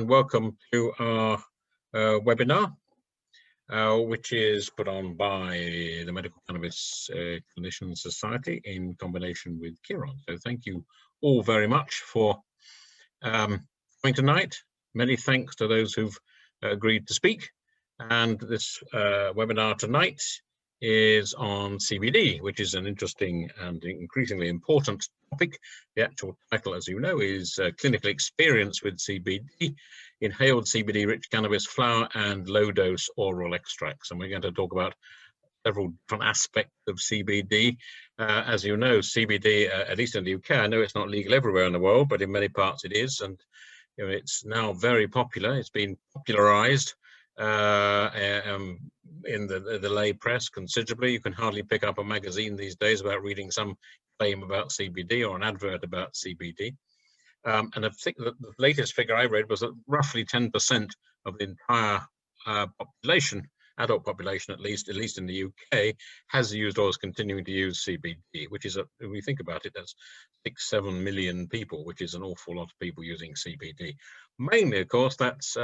and welcome to our webinar, which is put on by the Medical Cannabis Clinicians Society in combination with Chiron. So thank you all very much for coming tonight. Many thanks to those who've agreed to speak. And this webinar tonight is on CBD, which is an interesting and increasingly important topic. The actual title, as you know, is Clinical Experience with CBD, Inhaled CBD-rich Cannabis Flower and Low-Dose Oral Extracts. And we're going to talk about several different aspects of CBD. As you know, CBD, at least in the UK, I know it's not legal everywhere in the world, but in many parts it is. And you know, it's now very popular. It's been popularized in the lay press considerably. You can hardly pick up a magazine these days without reading some claim about CBD or an advert about CBD. And I think that the latest figure I read was that roughly 10% of the entire population, adult population at least in the UK, has used or is continuing to use CBD, which is, when we think about it, that's 6-7 million people, which is an awful lot of people using CBD. Mainly, of course, that's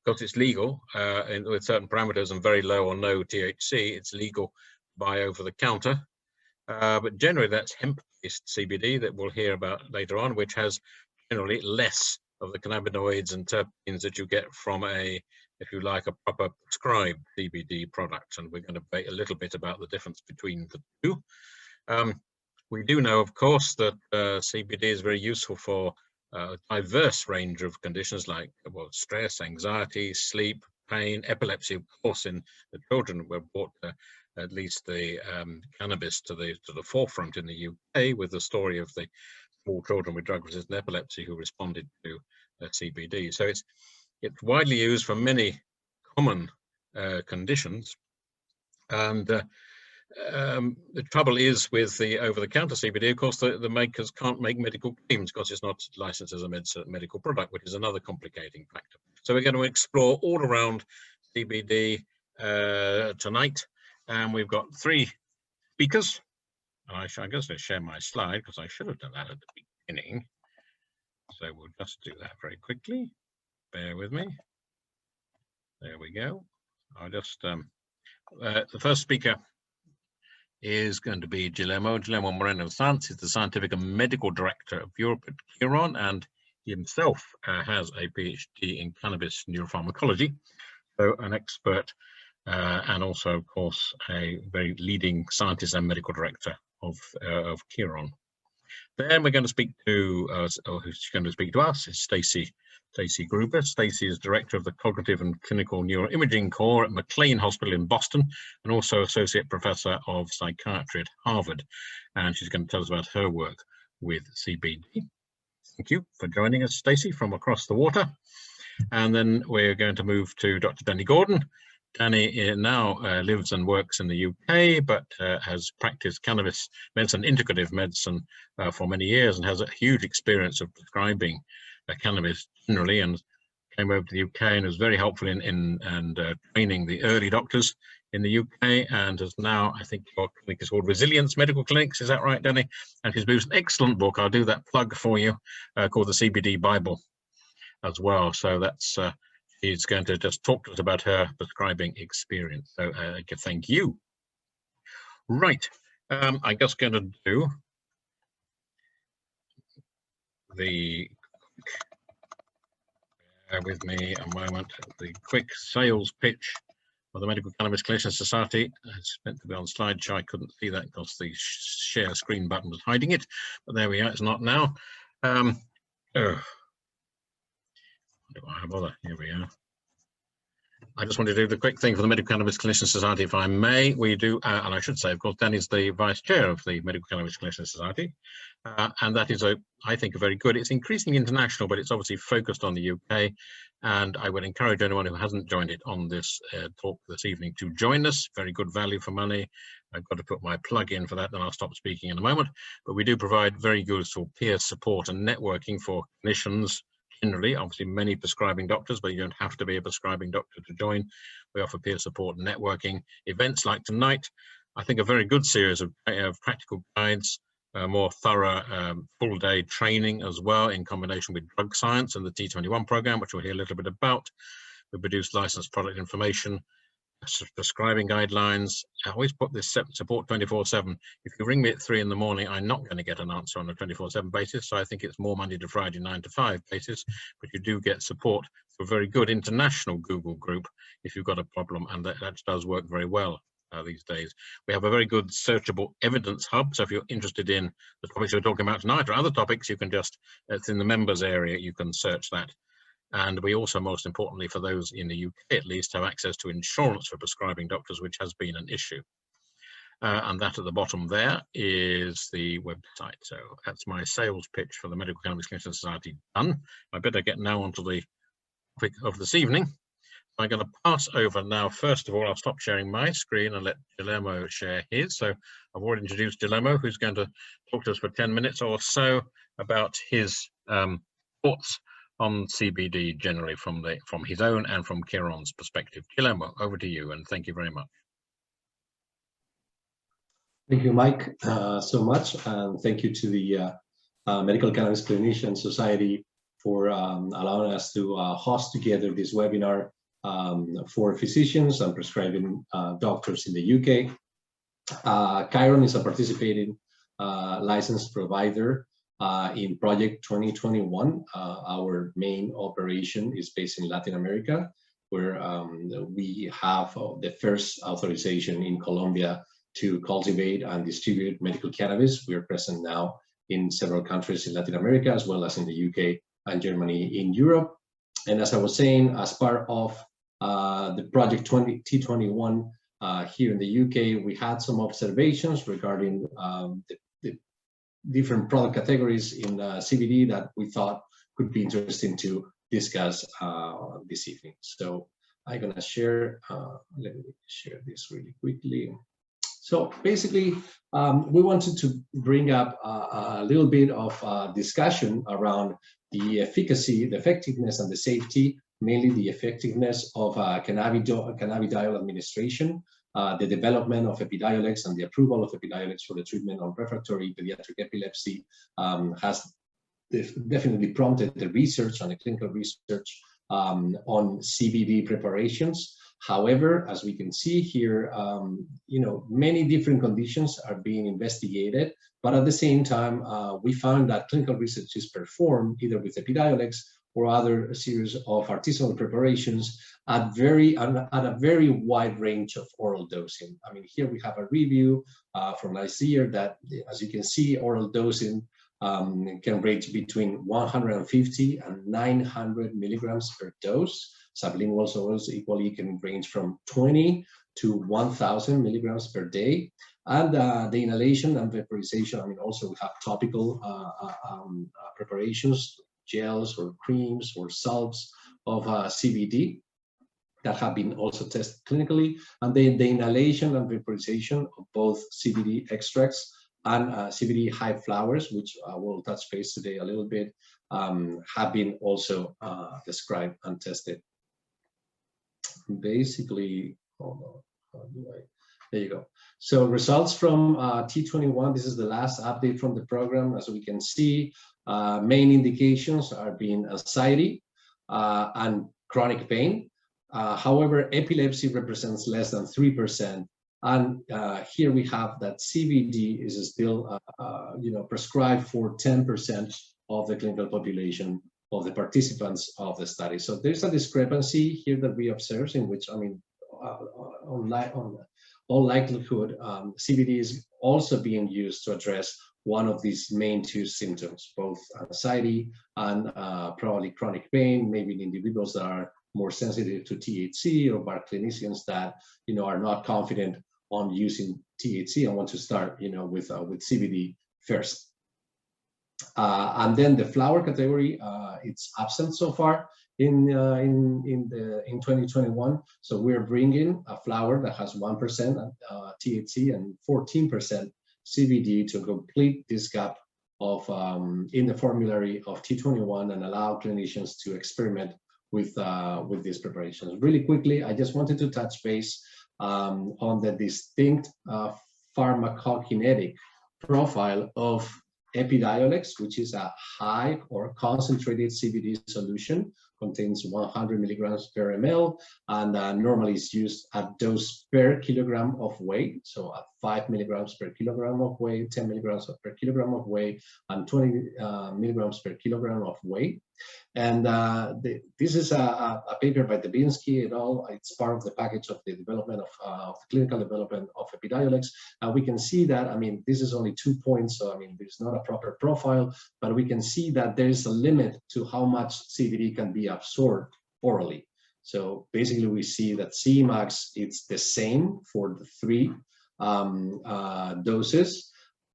because it's legal with certain parameters and very low or no THC. It's legal by over the counter, but generally that's hemp-based CBD that we'll hear about later on, which has generally less of the cannabinoids and terpenes that you get from a, if you like, a proper prescribed CBD product. And we're going to debate a little bit about the difference between the two. We do know, of course, that CBD is very useful for a diverse range of conditions like, well, stress, anxiety, sleep, pain, epilepsy. Of course, in the children, we've brought at least the cannabis to the forefront in the UK with the story of the small children with drug-resistant epilepsy who responded to CBD. So it's widely used for many common conditions, and the trouble is with the over-the-counter CBD, of course, the makers can't make medical claims because it's not licensed as a medical product, which is another complicating factor. So we're going to explore all around CBD tonight, and we've got 3 speakers. I'm just going to share my slide because I should have done that at the beginning. So we'll just do that very quickly. Bear with me. There we go. I'll just the first speaker is going to be Guillermo Moreno Sanz. He's the Scientific and Medical Director of Europe at Chiron, and he himself has a PhD in cannabis neuropharmacology, so an expert and also, of course, a very leading scientist and medical director of Chiron. Then we're going to speak to, who's going to speak to us is Stacey Gruber. Stacey is Director of the Cognitive and Clinical Neuroimaging Core at McLean Hospital in Boston, and also Associate Professor of Psychiatry at Harvard. And she's going to tell us about her work with CBD. Thank you for joining us, Stacey, from across the water. And then we're going to move to Dr. Danny Gordon. Danny now lives and works in the UK, but has practiced cannabis medicine, integrative medicine for many years, and has a huge experience of prescribing cannabis generally, and came over to the UK and was very helpful in training the early doctors in the UK, and has now, I think your clinic is called Resilience Medical Clinics. Is that right, Danny? And he's produced an excellent book, I'll do that plug for you, called the CBD Bible as well. So that's she's going to just talk to us about her prescribing experience. So thank you. Right, I'm just going to do the, bear with me a moment, the quick sales pitch of the Medical Cannabis Clinicians Society. It's meant to be on slideshow. I couldn't see that because the share screen button was hiding it, but there we are, it's not now. Do I have other? Here we are. I just want to do the quick thing for the Medical Cannabis Clinicians Society, if I may. We do, and I should say, of course, Danny's the Vice Chair of the Medical Cannabis Clinicians Society, and that is, I think, a very good. It's increasingly international, but it's obviously focused on the UK, and I would encourage anyone who hasn't joined it on this talk this evening to join us. Very good value for money. I've got to put my plug in for that, then I'll stop speaking in a moment. But we do provide very useful peer support and networking for clinicians. Generally, obviously many prescribing doctors, but you don't have to be a prescribing doctor to join. We offer peer support and networking events like tonight. I think a very good series of practical guides more thorough full-day training as well in combination with drug science and the T21 program, which we'll hear a little bit about. We produce licensed product information, prescribing guidelines. I always put this support 24/7. If you ring me at 3 in the morning, I'm not going to get an answer on a 24/7 basis. So I think it's more Monday to Friday, 9 to 5 basis, but you do get support for a very good international Google group if you've got a problem, and that does work very well these days. We have a very good searchable evidence hub. So if you're interested in the topics we're talking about tonight or other topics, you can just, it's in the members area, you can search that. And we also, most importantly, for those in the UK at least, have access to insurance for prescribing doctors, which has been an issue. And that at the bottom there is the website. So that's my sales pitch for the Medical Cannabis Clinician Society done. I better get now onto the topic of this evening. I'm going to pass over now. First of all, I'll stop sharing my screen and let Guillermo share his. So I've already introduced Guillermo, who's going to talk to us for 10 minutes or so about his thoughts on CBD generally from his own and from Kieron's perspective. Guillermo, over to you, and thank you very much. Thank you, Mike, so much, and thank you to the Medical Cannabis Clinician Society for allowing us to host together this webinar for physicians and prescribing doctors in the UK. Kieron is a participating licensed provider in Project 2021. Our main operation is based in Latin America, where we have the first authorization in Colombia to cultivate and distribute medical cannabis. We are present now in several countries in Latin America, as well as in the UK and Germany in Europe. And as I was saying, as part of the Project T21 here in the UK, we had some observations regarding the different product categories in CBD that we thought could be interesting to discuss this evening. So I'm gonna share, let me share this really quickly. So basically, we wanted to bring up a little bit of discussion around the efficacy, the effectiveness, and the safety, mainly the effectiveness of cannabidiol administration, the development of epidyolex and the approval of epidyolex for the treatment of refractory pediatric epilepsy has definitely prompted the research and the clinical research on CBD preparations. However, as we can see here, many different conditions are being investigated, but at the same time, we found that clinical research is performed either with epidyolex or other series of artisanal preparations at a very wide range of oral dosing. I mean, here we have a review from last year that, as you can see, oral dosing can range between 150 and 900 milligrams per dose. Sublingual oils equally can range from 20 to 1,000 milligrams per day. And the inhalation and vaporization, I mean, also we have topical preparations, gels or creams or salves of CBD that have been also tested clinically. And then the inhalation and vaporization of both CBD extracts and CBD high flowers, which I will touch base today a little bit, have been also described and tested. Basically, hold on, there you go. So results from T21, this is the last update from the program. As we can see, main indications are being anxiety and chronic pain. However, epilepsy represents less than 3%. And here we have that CBD is still prescribed for 10% of the clinical population of the participants of the study. So there's a discrepancy here that we observe, in which, I mean, on all likelihood, CBD is also being used to address one of these main two symptoms, both anxiety and probably chronic pain, maybe in individuals that are more sensitive to THC, or by clinicians that are not confident on using THC and want to start with CBD first. And then the flower category, it's absent so far in 2021. So we're bringing a flower that has 1% THC and 14% CBD to complete this gap of in the formulary of T21 and allow clinicians to experiment with these preparations. Really quickly, I just wanted to touch base on the distinct pharmacokinetic profile of epidyolex, which is a high or concentrated CBD solution, contains 100 milligrams per ml, and normally is used at dose per kilogram of weight. So at 5 milligrams per kilogram of weight, 10 milligrams per kilogram of weight, and 20 milligrams per kilogram of weight. And this is a paper by Dubinsky et al. It's part of the package of the development of the clinical development of epidyolex. And we can see that, I mean, this is only 2 points, so I mean, there's not a proper profile, but we can see that there is a limit to how much CBD can be absorbed orally. So basically, we see that Cmax, it's the same for the 3 doses.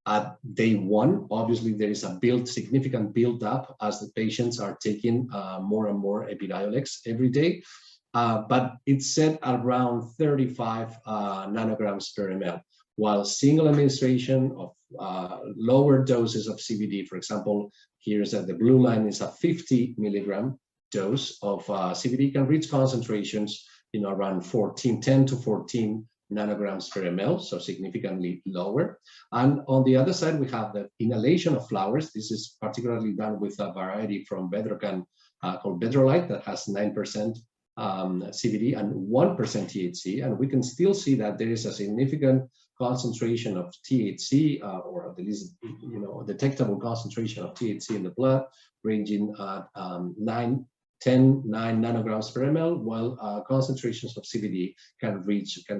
At day 1, obviously, there is a significant build up as the patients are taking more and more epidyolex every day. But it's set around 35 nanograms per ml, while single administration of lower doses of CBD, for example, here's the blue line is a 50 milligram dose of CBD, can reach concentrations around 10 to 14 nanograms per ml, so significantly lower. And on the other side, we have the inhalation of flowers. This is particularly done with a variety from Bedrocan called Bedrolite that has 9% CBD and 1% THC, and we can still see that there is a significant concentration of THC, or at least detectable concentration of THC in the blood, ranging at 9 nanograms per ml, while concentrations of CBD can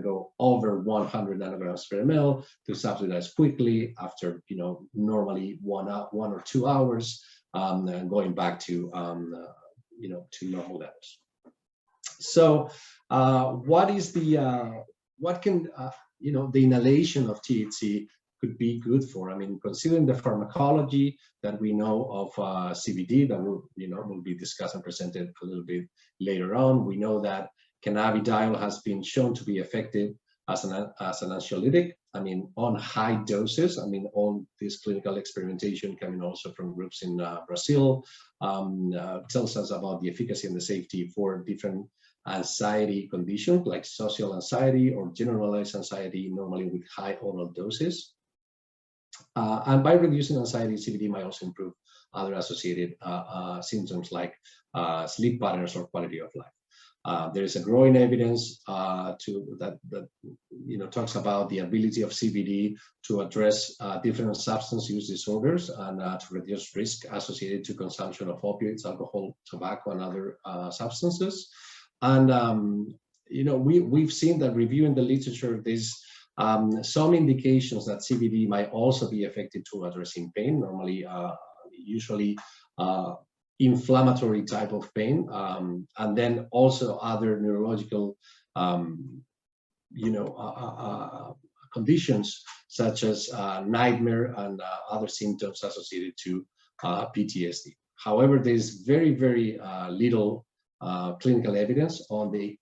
go over 100 nanograms per ml to subsidize quickly after normally 1 or 2 hours, and going back to to normal levels. So what is the what can the inhalation of THC could be good for? I mean, considering the pharmacology that we know of CBD, that will be discussed and presented a little bit later on, we know that cannabidiol has been shown to be effective as an anxiolytic. I mean, on high doses. I mean, all this clinical experimentation coming also from groups in Brazil tells us about the efficacy and the safety for different anxiety conditions like social anxiety or generalized anxiety, normally with high oral doses. And by reducing anxiety, CBD might also improve other associated symptoms like sleep patterns or quality of life. There is a growing evidence that talks about the ability of CBD to address different substance use disorders and to reduce risk associated to consumption of opioids, alcohol, tobacco, and other substances. And we've seen that reviewing the literature, there's some indications that CBD might also be effective to addressing pain, normally, usually inflammatory type of pain, and then also other neurological, conditions such as nightmare and other symptoms associated to PTSD. However, there's very, very little clinical evidence on the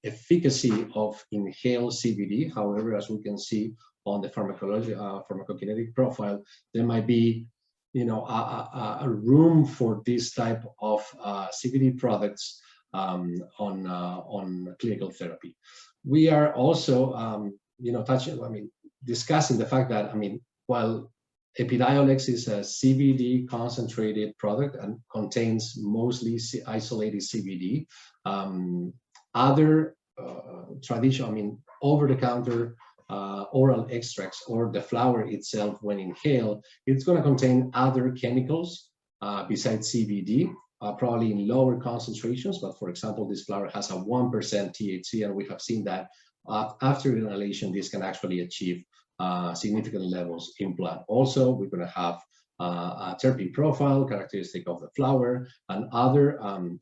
efficacy of inhaled CBD. However, as we can see on the pharmacokinetic profile, there might be a room for this type of CBD products on clinical therapy. We are also discussing the fact that, while epidyolex is a CBD concentrated product and contains mostly isolated CBD, other traditional, over-the-counter oral extracts or the flower itself, when inhaled, it's going to contain other chemicals besides CBD, probably in lower concentrations. But for example, this flower has a 1% THC, and we have seen that after inhalation, this can actually achieve significant levels in blood. Also, we're going to have a terpene profile characteristic of the flower and other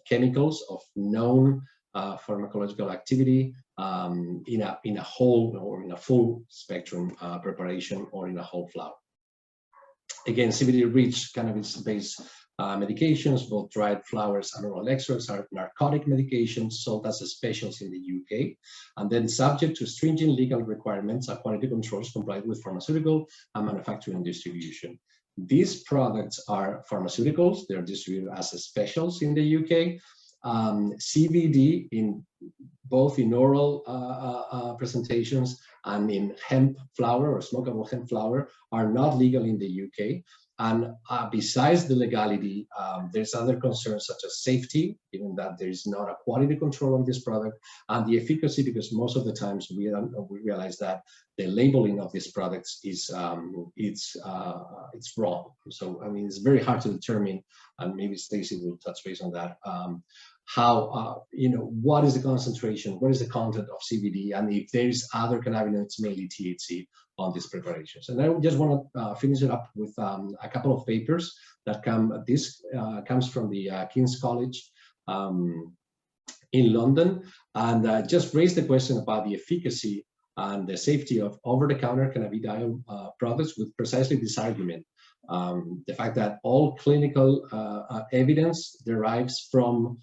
chemicals of known pharmacological activity in a whole or in a full spectrum preparation or in a whole flower. Again, CBD-rich cannabis-based medications, both dried flowers and oral extracts, are narcotic medications sold as specials in the UK, and then subject to stringent legal requirements and quality controls complied with pharmaceutical and manufacturing and distribution. These products are pharmaceuticals. They're distributed as specials in the UK. CBD, in both in oral presentations and in hemp flower or smokable hemp flower are not legal in the UK. And besides the legality, there's other concerns such as safety, given that there is not a quality control on this product, and the efficacy, because most of the times we realize that the labeling of these products is it's wrong. So I mean, it's very hard to determine, and maybe Stacey will touch base on that. How what is the concentration, what is the content of CBD, and if there is other cannabinoids, mainly THC, on these preparations. And I just want to finish it up with a couple of papers that come. This comes from the King's College in London, and just raise the question about the efficacy and the safety of over-the-counter cannabidiol products with precisely this argument. The fact that all clinical evidence derives from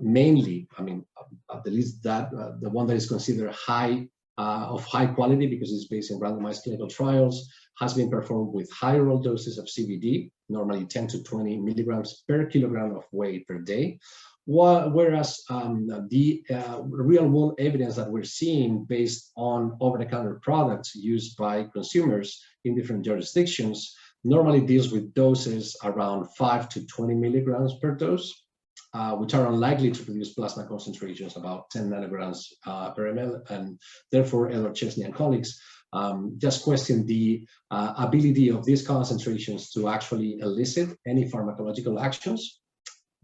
mainly, I mean, at least that the one that is considered of high quality because it's based in randomized clinical trials, has been performed with high oral doses of CBD, normally 10 to 20 milligrams per kilogram of weight per day. Whereas the real-world evidence that we're seeing based on over-the-counter products used by consumers in different jurisdictions normally deals with doses around 5 to 20 milligrams per dose, which are unlikely to produce plasma concentrations about 10 nanograms per ml, and therefore Edward Chesney and colleagues just question the ability of these concentrations to actually elicit any pharmacological actions.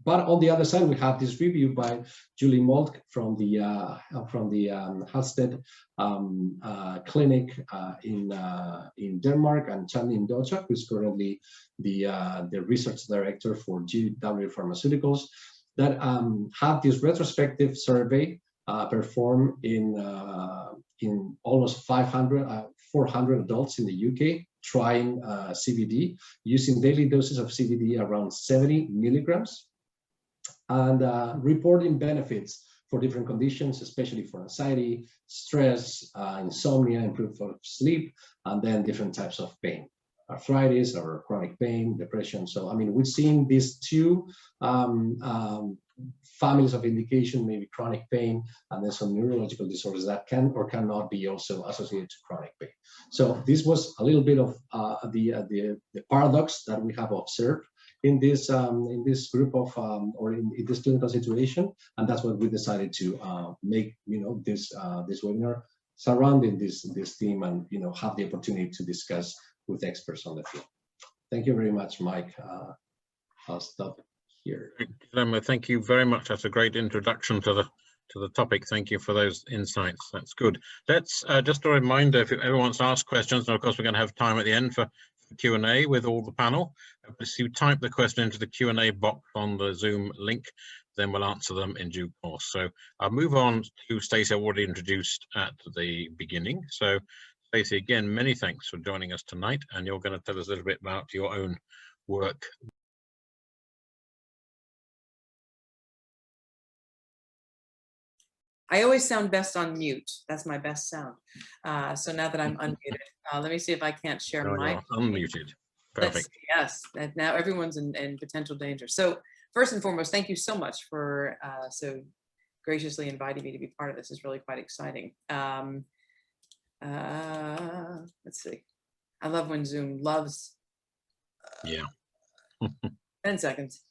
But on the other side, we have this review by Julie Moltke from the Halsted clinic in Denmark, and Chandni Docha, who's currently the research director for GW Pharmaceuticals, that have this retrospective survey performed in almost 400 adults in the UK, trying CBD, using daily doses of CBD around 70 milligrams, and reporting benefits for different conditions, especially for anxiety, stress, insomnia, improved sleep, and then different types of pain, arthritis or chronic pain, depression. So, I mean, we're seeing these two families of indication, maybe chronic pain, and then some neurological disorders that can or cannot be also associated to chronic pain. So this was a little bit of the paradox that we have observed in this group of or in this clinical situation, and that's what we decided to make this webinar surrounding this theme, and have the opportunity to discuss with experts on the field. Thank you very much, Mike. I'll stop here. Guillermo, thank you very much. That's a great introduction to the topic. Thank you for those insights. That's good. Let's just a reminder, if everyone wants to ask questions, and of course we're going to have time at the end for Q&A with all the panel. Please you type the question into the Q&A box on the Zoom link, then we'll answer them in due course. So I'll move on to Stacey, I already introduced at the beginning. So Stacey, again, many thanks for joining us tonight, and you're going to tell us a little bit about your own work. I always sound best on mute. That's my best sound. So now that I'm unmuted, let me see if I can't share my. Unmuted. Perfect. Yes, and now everyone's in potential danger. So first and foremost, thank you so much for so graciously inviting me to be part of this. It's really quite exciting. Let's see. I love when Zoom loves. Yeah. 10 seconds.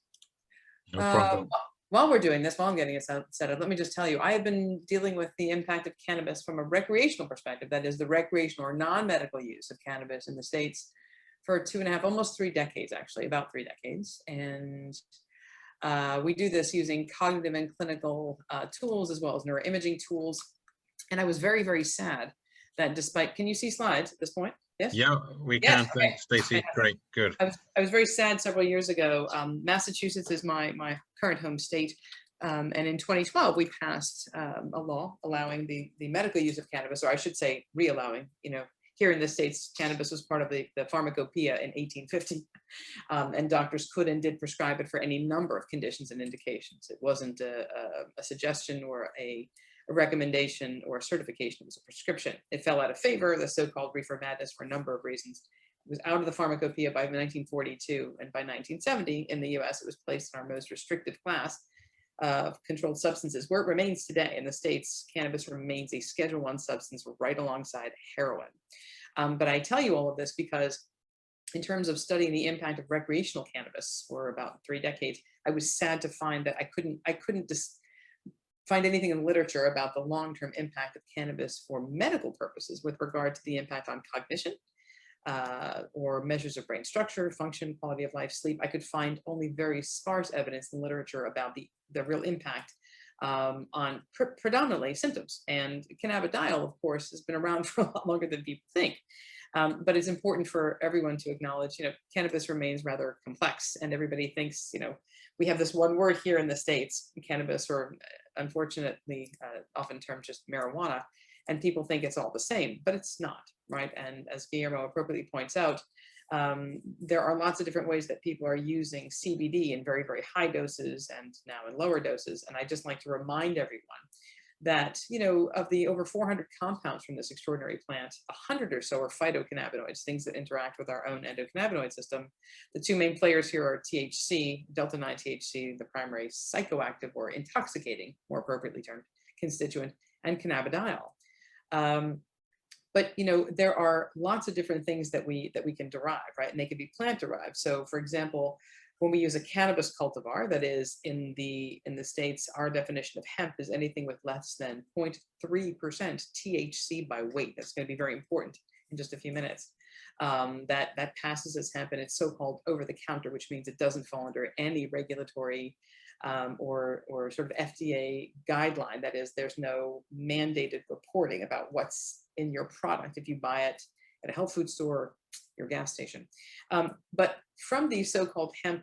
No problem. While we're doing this, while I'm getting it set up, let me just tell you, I have been dealing with the impact of cannabis from a recreational perspective, that is the recreational or non-medical use of cannabis in the States, for 2.5, almost 3 decades, actually, about 3 decades. And we do this using cognitive and clinical tools, as well as neuroimaging tools. And I was very, very sad that despite, can you see slides at this point? Yes? Yeah, we can. Yes, thanks, Stacey. Great, good. I was very sad several years ago. Massachusetts is my current home state. And in 2012, we passed a law allowing the medical use of cannabis, or I should say re-allowing. Here in the States, cannabis was part of the pharmacopoeia in 1850. And doctors could and did prescribe it for any number of conditions and indications. It wasn't a suggestion or a recommendation or a certification. It was a prescription. It fell out of favor, the so-called reefer madness, for a number of reasons. It was out of the pharmacopoeia by 1942, and by 1970 in the US, it was placed in our most restrictive class. controlled substances, where it remains today in the States, cannabis remains a Schedule I substance right alongside heroin. But I tell you all of this because in terms of studying the impact of recreational cannabis for about 3 decades, I was sad to find that I couldn't just find anything in literature about the long-term impact of cannabis for medical purposes with regard to the impact on cognition, or measures of brain structure, function, quality of life, sleep. I could find only very sparse evidence in literature about the real impact on predominantly symptoms. And cannabidiol, of course, has been around for a lot longer than people think. But it's important for everyone to acknowledge, cannabis remains rather complex, and everybody thinks, we have this one word here in the States, cannabis, or unfortunately, often termed just marijuana, and people think it's all the same, but it's not, right? And as Guillermo appropriately points out, there are lots of different ways that people are using CBD in very, very high doses and now in lower doses. And I just like to remind everyone that, of the over 400 compounds from this extraordinary plant, 100 or so are phytocannabinoids, things that interact with our own endocannabinoid system. The 2 main players here are THC, delta-9 THC, the primary psychoactive or intoxicating, more appropriately termed, constituent, and cannabidiol. But there are lots of different things that we can derive, right? And they can be plant derived. So, for example, when we use a cannabis cultivar, that is in the States, our definition of hemp is anything with less than 0.3% THC by weight. That's going to be very important in just a few minutes. That passes as hemp, and it's so-called over-the-counter, which means it doesn't fall under any regulatory or sort of FDA guideline. That is, there's no mandated reporting about what's in your product if you buy it at a health food store or your gas station. But from these so-called hemp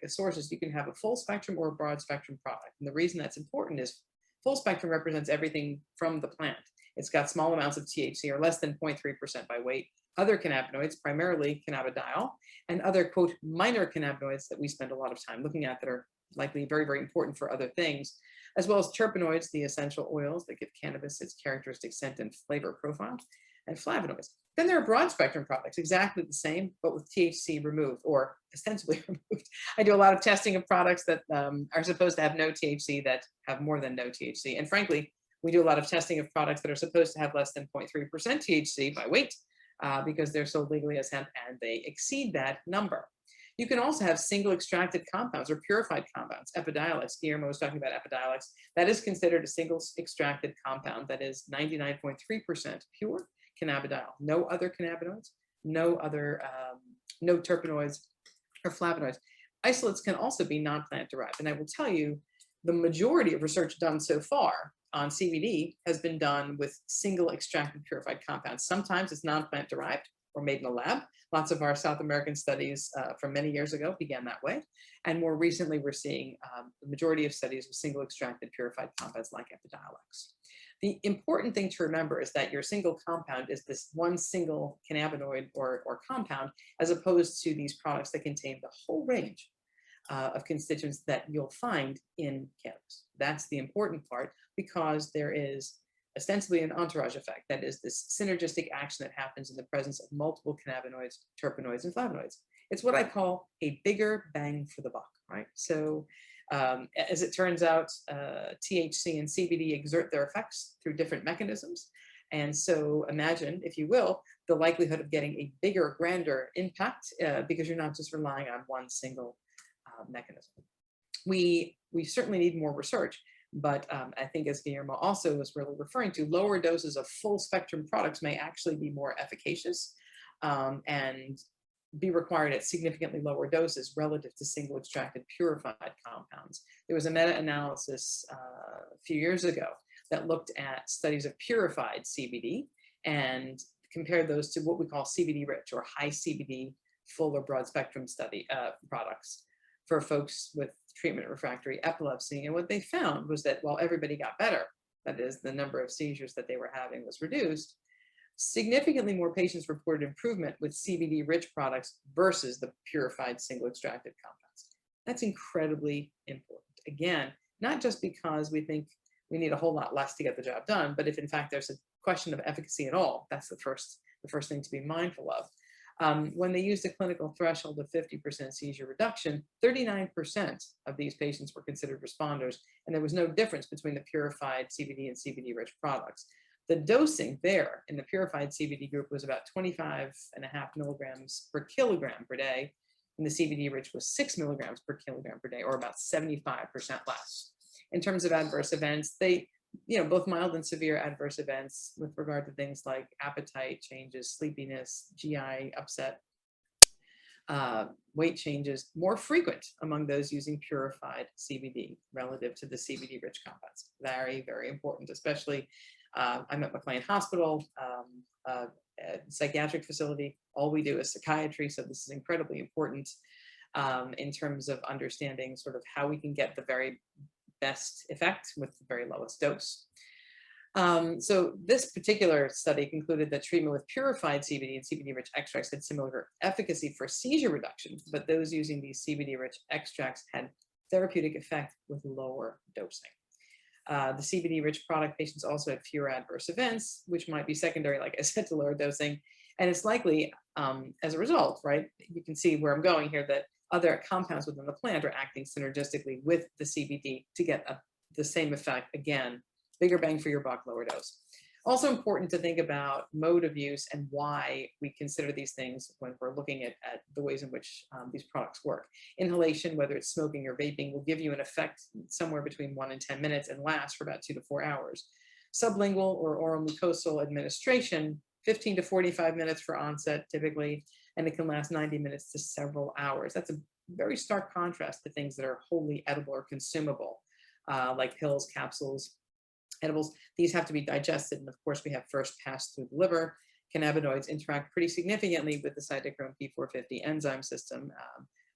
sources, you can have a full spectrum or a broad spectrum product. And the reason that's important is full spectrum represents everything from the plant. It's got small amounts of THC, or less than 0.3% by weight, other cannabinoids, primarily cannabidiol, and other, quote, minor cannabinoids that we spend a lot of time looking at that are likely very, very important for other things, as well as terpenoids, the essential oils that give cannabis its characteristic scent and flavor profile, and flavonoids. Then there are broad spectrum products, exactly the same, but with THC removed, or ostensibly removed. I do a lot of testing of products that are supposed to have no THC that have more than no THC. And frankly, we do a lot of testing of products that are supposed to have less than 0.3% THC by weight, because they're sold legally as hemp and they exceed that number. You can also have single extracted compounds or purified compounds. Epidyolex, Guillermo was talking about epidyolex. That is considered a single extracted compound that is 99.3% pure cannabidiol. No other cannabinoids, no other, no terpenoids or flavonoids. Isolates can also be non-plant derived. And I will tell you, the majority of research done so far on CBD has been done with single extracted purified compounds. Sometimes it's non-plant derived or made in a lab. Lots of our South American studies from many years ago began that way. And more recently, we're seeing the majority of studies with single extracted purified compounds like epidyolex. The important thing to remember is that your single compound is this one single cannabinoid or compound, as opposed to these products that contain the whole range of constituents that you'll find in cannabis. That's the important part, because there is ostensibly an entourage effect. That is this synergistic action that happens in the presence of multiple cannabinoids, terpenoids, and flavonoids. It's what I call a bigger bang for the buck, right? So as it turns out, THC and CBD exert their effects through different mechanisms. And so imagine, if you will, the likelihood of getting a bigger, grander impact because you're not just relying on one single mechanism. We certainly need more research, but I think, as Guillermo also was really referring to, lower doses of full spectrum products may actually be more efficacious and be required at significantly lower doses relative to single extracted purified compounds. There was a meta-analysis a few years ago that looked at studies of purified CBD and compared those to what we call CBD-rich or high CBD full or broad spectrum study products for folks with treatment refractory epilepsy. And what they found was that while everybody got better, that is, the number of seizures that they were having was reduced, significantly more patients reported improvement with CBD-rich products versus the purified single extracted compounds. That's incredibly important. Again, not just because we think we need a whole lot less to get the job done, but if in fact there's a question of efficacy at all, that's the first thing to be mindful of. When they used a clinical threshold of 50% seizure reduction, 39% of these patients were considered responders, and there was no difference between the purified CBD and CBD-rich products. The dosing there in the purified CBD group was about 25.5 milligrams per kilogram per day, and the CBD-rich was 6 milligrams per kilogram per day, or about 75% less. In terms of adverse events, they, both mild and severe adverse events with regard to things like appetite changes, sleepiness, GI upset, weight changes, more frequent among those using purified CBD relative to the CBD-rich compounds. Very, very important, especially I'm at McLean Hospital, a psychiatric facility. All we do is psychiatry, so this is incredibly important in terms of understanding sort of how we can get the very best effect with the very lowest dose. So this particular study concluded that treatment with purified CBD and CBD-rich extracts had similar efficacy for seizure reduction, but those using these CBD-rich extracts had therapeutic effect with lower dosing. The CBD-rich product patients also had fewer adverse events, which might be secondary, like I said, to lower dosing. And it's likely, as a result, right, you can see where I'm going here, that other compounds within the plant are acting synergistically with the CBD to get the same effect. Again, bigger bang for your buck, lower dose. Also important to think about mode of use and why we consider these things when we're looking at the ways in which these products work. Inhalation, whether it's smoking or vaping, will give you an effect somewhere between 1 and 10 minutes and last for about 2 to 4 hours. Sublingual or oral mucosal administration, 15 to 45 minutes for onset typically, and it can last 90 minutes to several hours. That's a very stark contrast to things that are wholly edible or consumable, like pills, capsules, edibles. These have to be digested, and of course we have first pass through the liver. Cannabinoids interact pretty significantly with the cytochrome P450 enzyme system.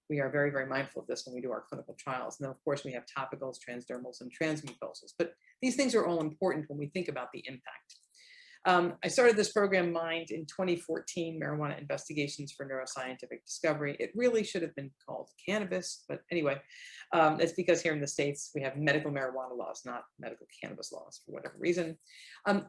We are very, very mindful of this when we do our clinical trials. And then of course we have topicals, transdermals, and transmucosals. But these things are all important when we think about the impact. I started this program, MIND, in 2014, Marijuana Investigations for Neuroscientific Discovery. It really should have been called Cannabis, but anyway, it's because here in the States, we have medical marijuana laws, not medical cannabis laws for whatever reason.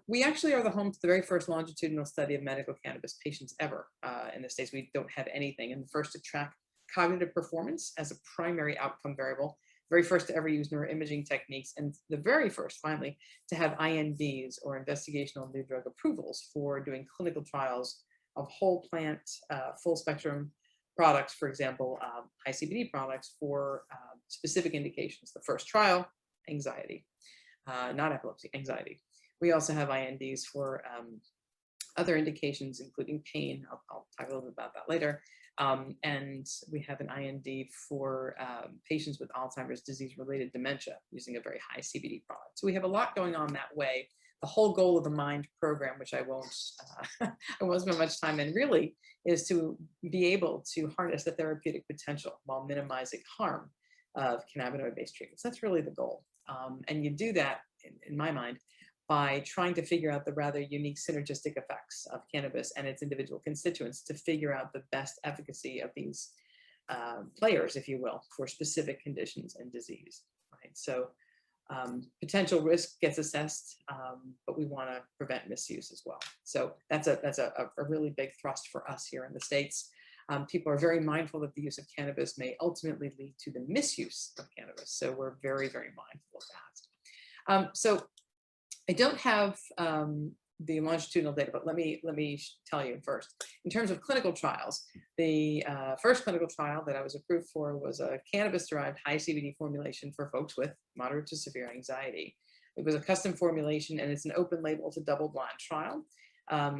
We actually are the home to the very first longitudinal study of medical cannabis patients ever in the States. We don't have anything, and the first to track cognitive performance as a primary outcome variable, very first to ever use neuroimaging techniques, and the very first, finally, to have INDs, or investigational new drug approvals, for doing clinical trials of whole plant, full spectrum products, for example, high CBD products for specific indications. The first trial, anxiety, not epilepsy, anxiety. We also have INDs for other indications, including pain. I'll talk a little bit about that later. And we have an IND for patients with Alzheimer's disease-related dementia using a very high CBD product. So we have a lot going on that way. The whole goal of the MIND program, which I won't spend much time in, really is to be able to harness the therapeutic potential while minimizing harm of cannabinoid-based treatments. That's really the goal. And you do that, in my mind, by trying to figure out the rather unique synergistic effects of cannabis and its individual constituents to figure out the best efficacy of these players, if you will, for specific conditions and disease. Right? So potential risk gets assessed, but we want to prevent misuse as well. So that's a really big thrust for us here in the States. People are very mindful that the use of cannabis may ultimately lead to the misuse of cannabis. So we're very, very mindful of that. So I don't have the longitudinal data, but let me tell you first. In terms of clinical trials, the first clinical trial that I was approved for was a cannabis-derived high CBD formulation for folks with moderate to severe anxiety. It was a custom formulation, and it's an open label, it's a double-blind trial.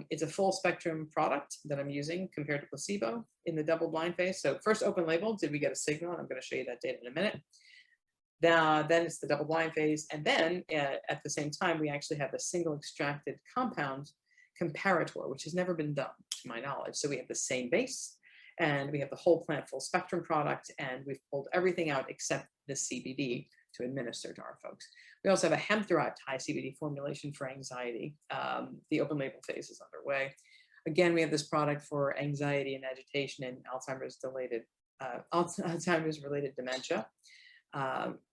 It's a full spectrum product that I'm using compared to placebo in the double-blind phase. So first open label, did we get a signal? I'm going to show you that data in a minute. Then it's the double-blind phase, and then at the same time, we actually have a single extracted compound comparator, which has never been done, to my knowledge. So we have the same base, and we have the whole plant full spectrum product, and we've pulled everything out except the CBD to administer to our folks. We also have a hemp-derived high CBD formulation for anxiety. The open label phase is underway. Again, we have this product for anxiety and agitation and Alzheimer's-related dementia.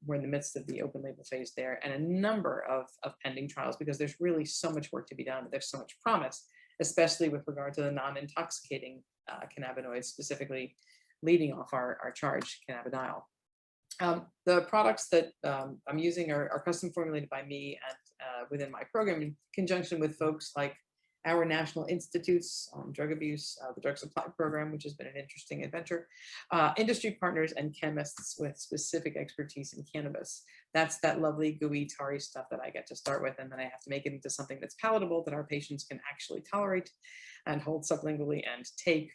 We're in the midst of the open label phase there, and a number of pending trials, because there's really so much work to be done. There's so much promise, especially with regard to the non-intoxicating cannabinoids, specifically leading off our charge, cannabidiol. The products that I'm using are custom formulated by me and within my program in conjunction with folks like our national institutes on drug abuse, the drug supply program, which has been an interesting adventure, industry partners and chemists with specific expertise in cannabis. That's that lovely gooey tarry stuff that I get to start with, and then I have to make it into something that's palatable that our patients can actually tolerate and hold sublingually and take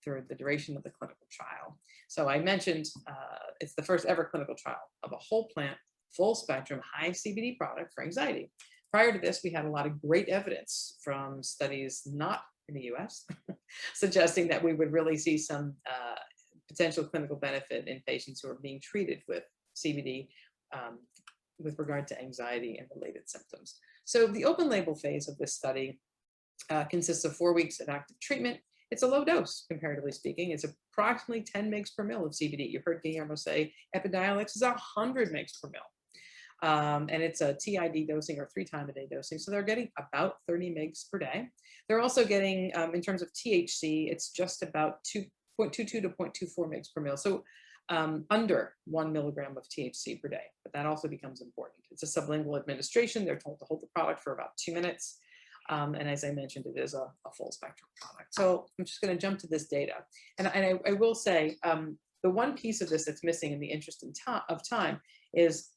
through the duration of the clinical trial. So I mentioned it's the first ever clinical trial of a whole plant, full spectrum, high CBD product for anxiety. Prior to this, we had a lot of great evidence from studies not in the US suggesting that we would really see some potential clinical benefit in patients who are being treated with CBD with regard to anxiety and related symptoms. So the open label phase of this study consists of 4 weeks of active treatment. It's a low dose, comparatively speaking. It's approximately 10 mg per mil of CBD. You heard Guillermo say epidyolex is 100 mg per mil. And it's a TID dosing or 3-time-a-day dosing. So they're getting about 30 mg per day. They're also getting, in terms of THC, it's just about 2.22 to 0.24 mg per mil. So under 1 milligram of THC per day, but that also becomes important. It's a sublingual administration. They're told to hold the product for about 2 minutes. And as I mentioned, it is a full spectrum product. So I'm just going to jump to this data. And I will say, the one piece of this that's missing in the interest of time is,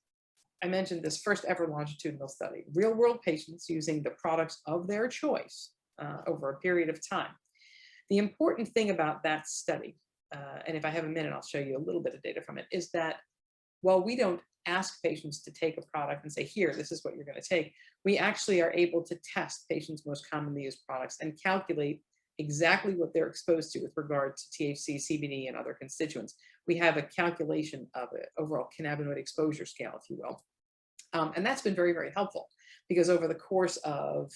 I mentioned this first ever longitudinal study, real world patients using the products of their choice over a period of time. The important thing about that study, and if I have a minute, I'll show you a little bit of data from it, is that while we don't ask patients to take a product and say, here, this is what you're going to take, we actually are able to test patients' most commonly used products and calculate exactly what they're exposed to with regard to THC, CBD, and other constituents. We have a calculation of an overall cannabinoid exposure scale, if you will. And that's been very, very helpful because over the course of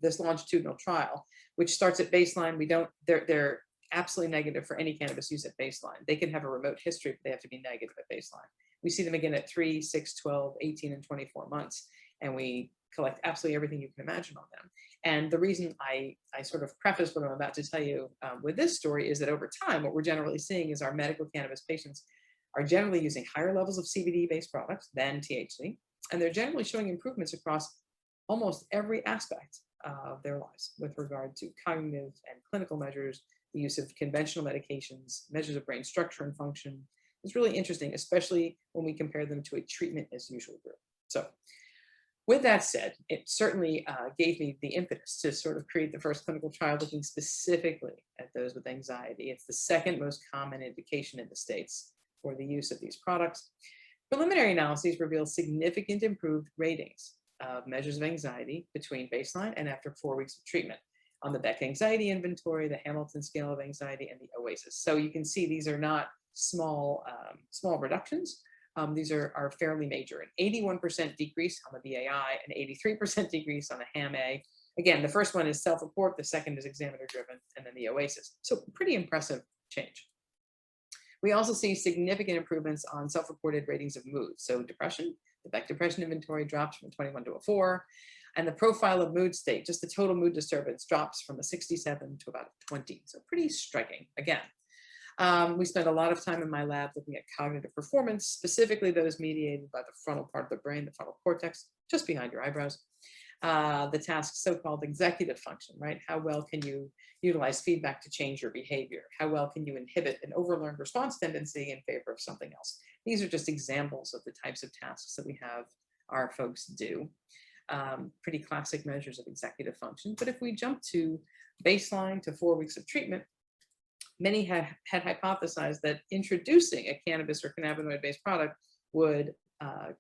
this longitudinal trial, which starts at baseline, they're absolutely negative for any cannabis use at baseline. They can have a remote history, but they have to be negative at baseline. We see them again at 3, 6, 12, 18, and 24 months, and we collect absolutely everything you can imagine on them. And the reason I sort of preface what I'm about to tell you with this story is that over time, what we're generally seeing is our medical cannabis patients are generally using higher levels of CBD-based products than THC, and they're generally showing improvements across almost every aspect of their lives with regard to cognitive and clinical measures, the use of conventional medications, measures of brain structure and function. It's really interesting, especially when we compare them to a treatment as usual group. So with that said, it certainly gave me the impetus to sort of create the first clinical trial looking specifically at those with anxiety. It's the second most common indication in the States for the use of these products. Preliminary analyses reveal significant improved ratings of measures of anxiety between baseline and after 4 weeks of treatment on the Beck Anxiety Inventory, the Hamilton Scale of Anxiety, and the OASIS. So you can see these are not small reductions. These are fairly major. An 81% decrease on the BAI, an 83% decrease on the HAM-A. Again, the first one is self-report, the second is examiner-driven, and then the OASIS. So pretty impressive change. We also see significant improvements on self-reported ratings of mood. So depression, the Beck Depression Inventory drops from a 21 to a 4. And the profile of mood state, just the total mood disturbance, drops from a 67 to about a 20. So pretty striking. Again, we spend a lot of time in my lab looking at cognitive performance, specifically those mediated by the frontal part of the brain, the frontal cortex, just behind your eyebrows. The task so-called executive function, right? How well can you utilize feedback to change your behavior? How well can you inhibit an overlearned response tendency in favor of something else? These are just examples of the types of tasks that we have our folks do. Pretty classic measures of executive function. But if we jump to baseline to 4 weeks of treatment, many had hypothesized that introducing a cannabis or cannabinoid-based product would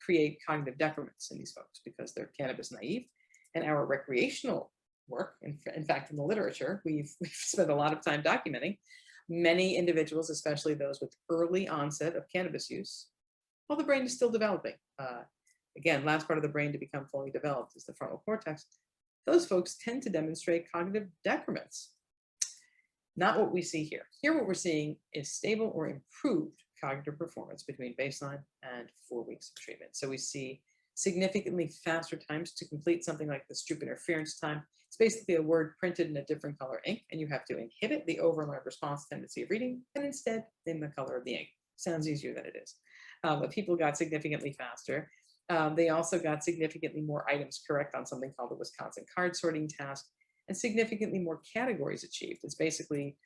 create cognitive decrements in these folks because they're cannabis naive. And our recreational work, in fact, in the literature, we've spent a lot of time documenting many individuals, especially those with early onset of cannabis use, while the brain is still developing. Again, last part of the brain to become fully developed is the frontal cortex. Those folks tend to demonstrate cognitive decrements. Not what we see here. Here, what we're seeing is stable or improved cognitive performance between baseline and 4 weeks of treatment. So we see significantly faster times to complete something like the Stroop interference time. It's basically a word printed in a different color ink, and you have to inhibit the overlap response tendency of reading, and instead name the color of the ink. Sounds easier than it is. But people got significantly faster. They also got significantly more items correct on something called the Wisconsin card sorting task, and significantly more categories achieved. It's basically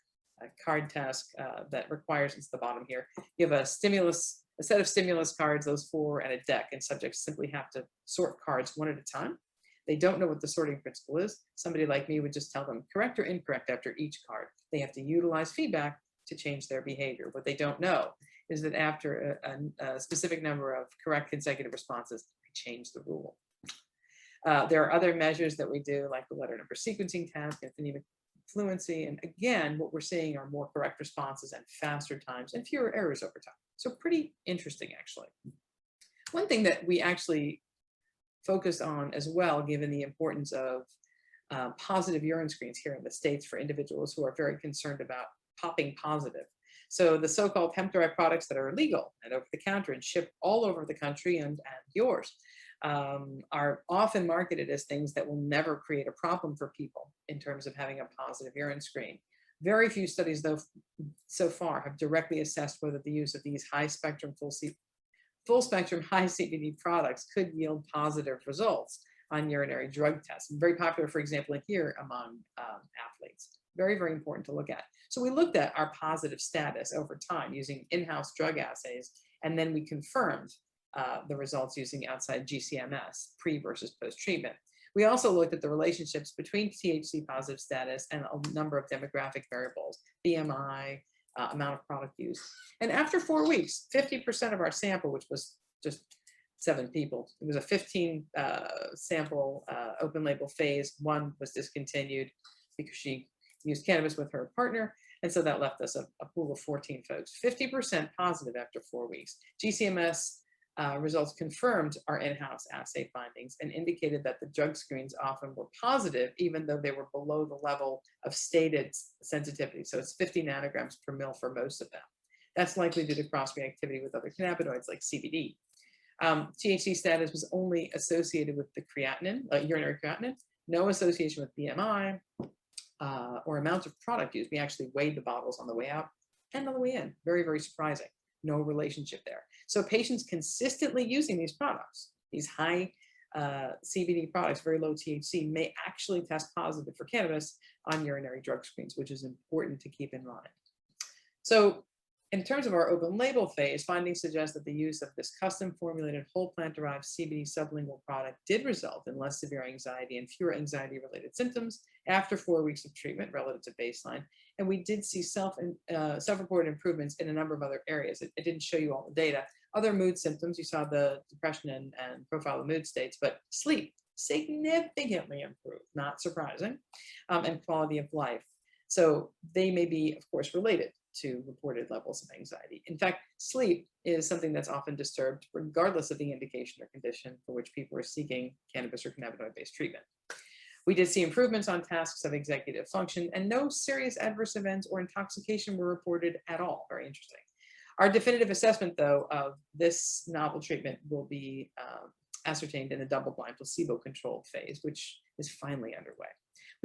a card task that requires, it's the bottom here, you have a set of stimulus cards, those 4, and a deck, and subjects simply have to sort cards one at a time. They don't know what the sorting principle is. Somebody like me would just tell them correct or incorrect after each card. They have to utilize feedback to change their behavior. What they don't know is that after a specific number of correct consecutive responses, they change the rule. There are other measures that we do, like the letter number sequencing task and phonemic fluency. And again, what we're seeing are more correct responses and faster times and fewer errors over time. So pretty interesting, actually. One thing that we actually focus on as well, given the importance of positive urine screens here in the States for individuals who are very concerned about popping positive. So the so-called hemp-derived products that are legal and over the counter and shipped all over the country and yours are often marketed as things that will never create a problem for people in terms of having a positive urine screen. Very few studies, though, so far have directly assessed whether the use of these high-spectrum, full-spectrum high CBD products could yield positive results on urinary drug tests. And very popular, for example, here among athletes. Very, very important to look at. So we looked at our positive status over time using in-house drug assays, and then we confirmed the results using outside GCMS, pre versus post-treatment. We also looked at the relationships between THC positive status and a number of demographic variables, BMI, amount of product use. And after 4 weeks, 50% of our sample, which was just 7 people, it was a 15 sample open label phase. 1 was discontinued because she used cannabis with her partner. And so that left us a pool of 14 folks, 50% positive after 4 weeks. GCMS results confirmed our in-house assay findings and indicated that the drug screens often were positive, even though they were below the level of stated sensitivity. So it's 50 nanograms per mil for most of them. That's likely due to cross-reactivity with other cannabinoids like CBD. THC status was only associated with the creatinine, urinary creatinine, no association with BMI or amount of product used. We actually weighed the bottles on the way out and on the way in. Very, very surprising. No relationship there. So patients consistently using these products, these high CBD products, very low THC, may actually test positive for cannabis on urinary drug screens, which is important to keep in mind. So in terms of our open label phase, findings suggest that the use of this custom formulated whole plant derived CBD sublingual product did result in less severe anxiety and fewer anxiety related symptoms after 4 weeks of treatment relative to baseline. And we did see self-reported improvements in a number of other areas. It didn't show you all the data. Other mood symptoms, you saw the depression and profile of mood states, but sleep significantly improved, not surprising, and quality of life. So they may be, of course, related to reported levels of anxiety. In fact, sleep is something that's often disturbed regardless of the indication or condition for which people are seeking cannabis or cannabinoid-based treatment. We did see improvements on tasks of executive function, and no serious adverse events or intoxication were reported at all. Very interesting. Our definitive assessment, though, of this novel treatment will be ascertained in a double-blind placebo-controlled phase, which is finally underway.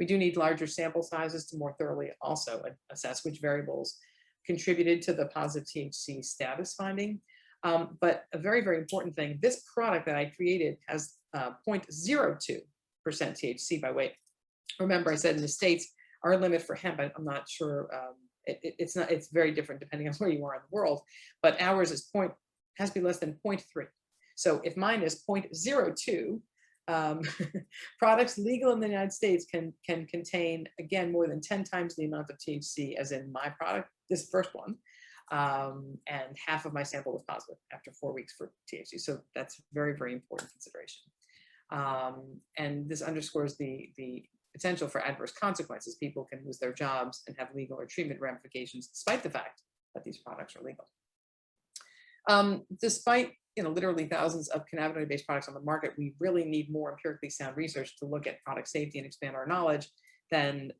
We do need larger sample sizes to more thoroughly also assess which variables contributed to the positive THC status finding. But a very, very important thing, this product that I created has 0.02% THC by weight. Remember, I said in the States, our limit for hemp, I'm not sure, it's very different depending on where you are in the world, but ours is has to be less than 0.3. So if mine is 0.02, products legal in the United States can contain, again, more than 10 times the amount of THC as in my product, this first one, and half of my sample was positive after 4 weeks for THC. So that's very, very important consideration. And this underscores the potential for adverse consequences. People can lose their jobs and have legal or treatment ramifications despite the fact that these products are legal. Despite literally thousands of cannabinoid-based products on the market, we really need more empirically sound research to look at product safety and expand our knowledge than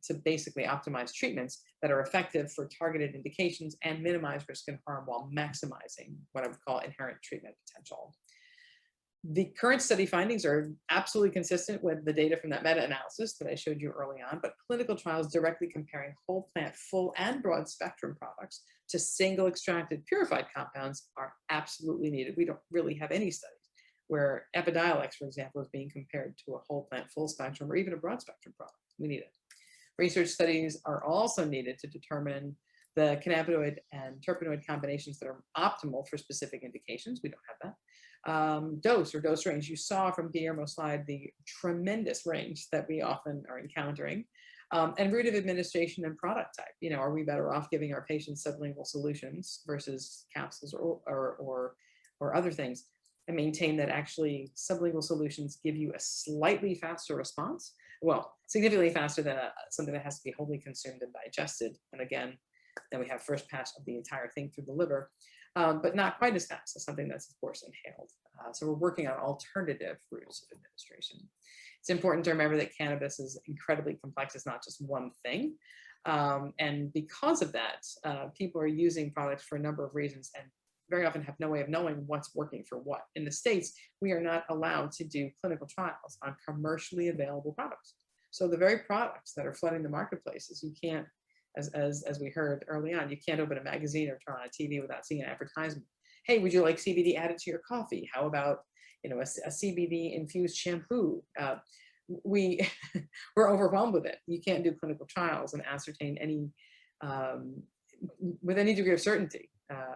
to basically optimize treatments that are effective for targeted indications and minimize risk and harm while maximizing what I would call inherent treatment potential. The current study findings are absolutely consistent with the data from that meta-analysis that I showed you early on, but clinical trials directly comparing whole plant, full and broad spectrum products to single extracted purified compounds are absolutely needed. We don't really have any studies where epidyolex, for example, is being compared to a whole plant, full spectrum, or even a broad spectrum product. We need it. Research studies are also needed to determine the cannabinoid and terpenoid combinations that are optimal for specific indications. We don't have that. Dose or dose range. You saw from Guillermo's slide the tremendous range that we often are encountering. And route of administration and product type. You know, are we better off giving our patients sublingual solutions versus capsules or other things? And maintain that actually sublingual solutions give you a slightly faster response. Well, significantly faster than something that has to be wholly consumed and digested. And again, then we have first pass of the entire thing through the liver, but not quite as fast as something that's, of course, inhaled. So we're working on alternative routes of administration. It's important to remember that cannabis is incredibly complex. It's not just one thing. And because of that, people are using products for a number of reasons and very often have no way of knowing what's working for what. In the States, we are not allowed to do clinical trials on commercially available products. So the very products that are flooding the marketplaces, you can't, as we heard early on, you can't open a magazine or turn on a TV without seeing an advertisement. Hey, would you like CBD added to your coffee? How about, you know, a CBD infused shampoo? We're overwhelmed with it. You can't do clinical trials and ascertain any with any degree of certainty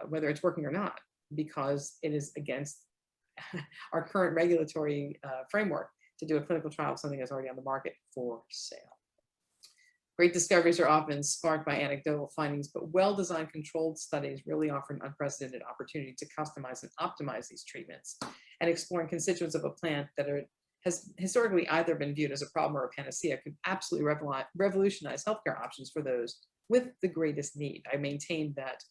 whether it's working or not, because it is against our current regulatory framework to do a clinical trial of something that's already on the market for sale. Great discoveries are often sparked by anecdotal findings, but well-designed controlled studies really offer an unprecedented opportunity to customize and optimize these treatments and exploring constituents of a plant that has historically either been viewed as a problem or a panacea could absolutely revolutionize healthcare options for those with the greatest need. I maintain that.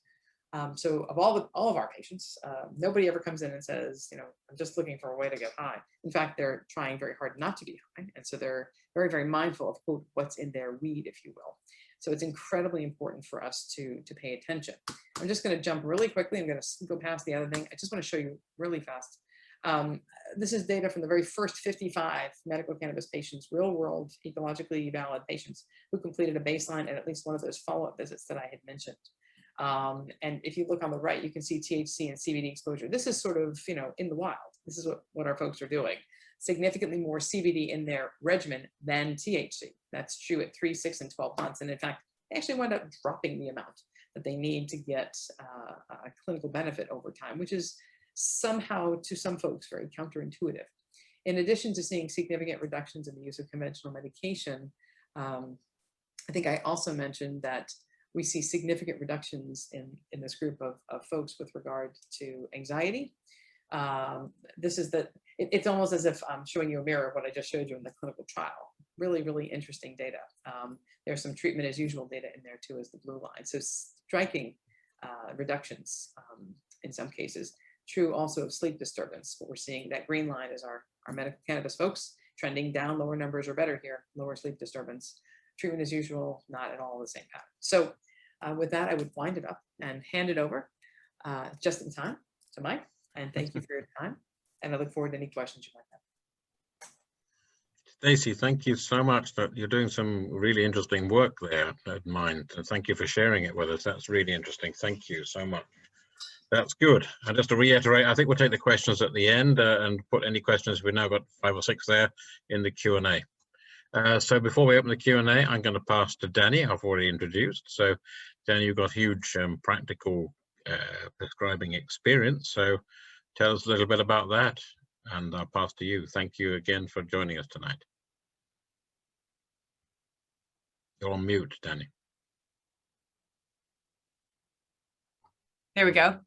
So of all of our patients, nobody ever comes in and says, you know, I'm just looking for a way to get high. In fact, they're trying very hard not to be high. And so they're very, very mindful of, quote, what's in their weed, if you will. So it's incredibly important for us to pay attention. I'm just going to jump really quickly. I'm going to go past the other thing. I just want to show you really fast. This is data from the very first 55 medical cannabis patients, real world, ecologically valid patients who completed a baseline and at least one of those follow-up visits that I had mentioned. And if you look on the right, you can see THC and CBD exposure. This is sort of, you know, in the wild. This is what our folks are doing. Significantly more CBD in their regimen than THC. That's true at 3, 6, and 12 months. And in fact, they actually wind up dropping the amount that they need to get a clinical benefit over time, which is somehow, to some folks, very counterintuitive. In addition to seeing significant reductions in the use of conventional medication, I think I also mentioned that we see significant reductions in this group of folks with regard to anxiety. This is it's almost as if I'm showing you a mirror of what I just showed you in the clinical trial. Really, really interesting data. There's some treatment as usual data in there too, as the blue line. So striking reductions in some cases. True also of sleep disturbance. What we're seeing, that green line is our medical cannabis folks trending down, lower numbers are better here, lower sleep disturbance. Treatment as usual, not at all the same pattern. So with that, I would wind it up and hand it over just in time to Mike. And thank you for your time. And I look forward to any questions you might have. Stacey, thank you so much. That you're doing some really interesting work there at Mind. And thank you for sharing it with us. That's really interesting. Thank you so much. That's good. And just to reiterate, I think we'll take the questions at the end and put any questions. We've now got 5 or 6 there in the Q&A. So before we open the Q&A, I'm going to pass to Danny, I've already introduced. So Danny, you've got huge practical prescribing experience. So tell us a little bit about that, and I'll pass to you. Thank you again for joining us tonight. You're on mute, Danny. There we go.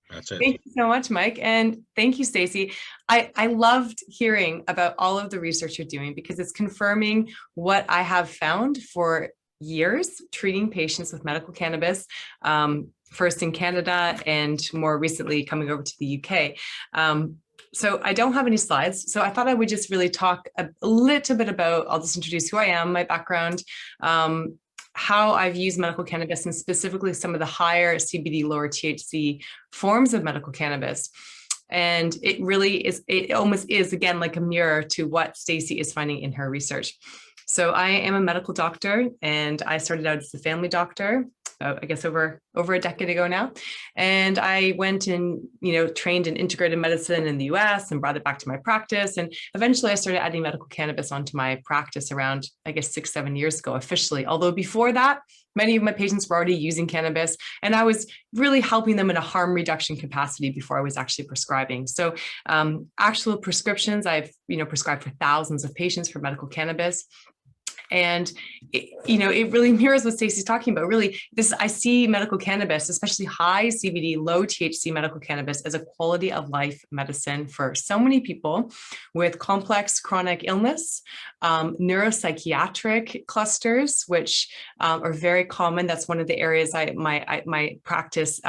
That's it. Thank you so much, Mike. And thank you, Stacey. I loved hearing about all of the research you're doing because it's confirming what I have found for years treating patients with medical cannabis, first in Canada and more recently coming over to the UK. So I don't have any slides. So I thought I would just really talk a little bit about, I'll just introduce who I am, my background, how I've used medical cannabis and specifically some of the higher CBD, lower THC forms of medical cannabis. And it really is, it almost is, again, like a mirror to what Stacey is finding in her research. So I am a medical doctor, and I started out as a family doctor, I guess over a decade ago now. And I went and, trained in integrated medicine in the US and brought it back to my practice. And eventually I started adding medical cannabis onto my practice around, I guess, 6-7 years ago officially. Although before that, many of my patients were already using cannabis, and I was really helping them in a harm reduction capacity before I was actually prescribing. So actual prescriptions, I've, prescribed for thousands of patients for medical cannabis. And it really mirrors what Stacey's talking about. Really, I see medical cannabis, especially high CBD, low THC medical cannabis, as a quality of life medicine for so many people with complex chronic illness, neuropsychiatric clusters, which are very common. That's one of the areas my practice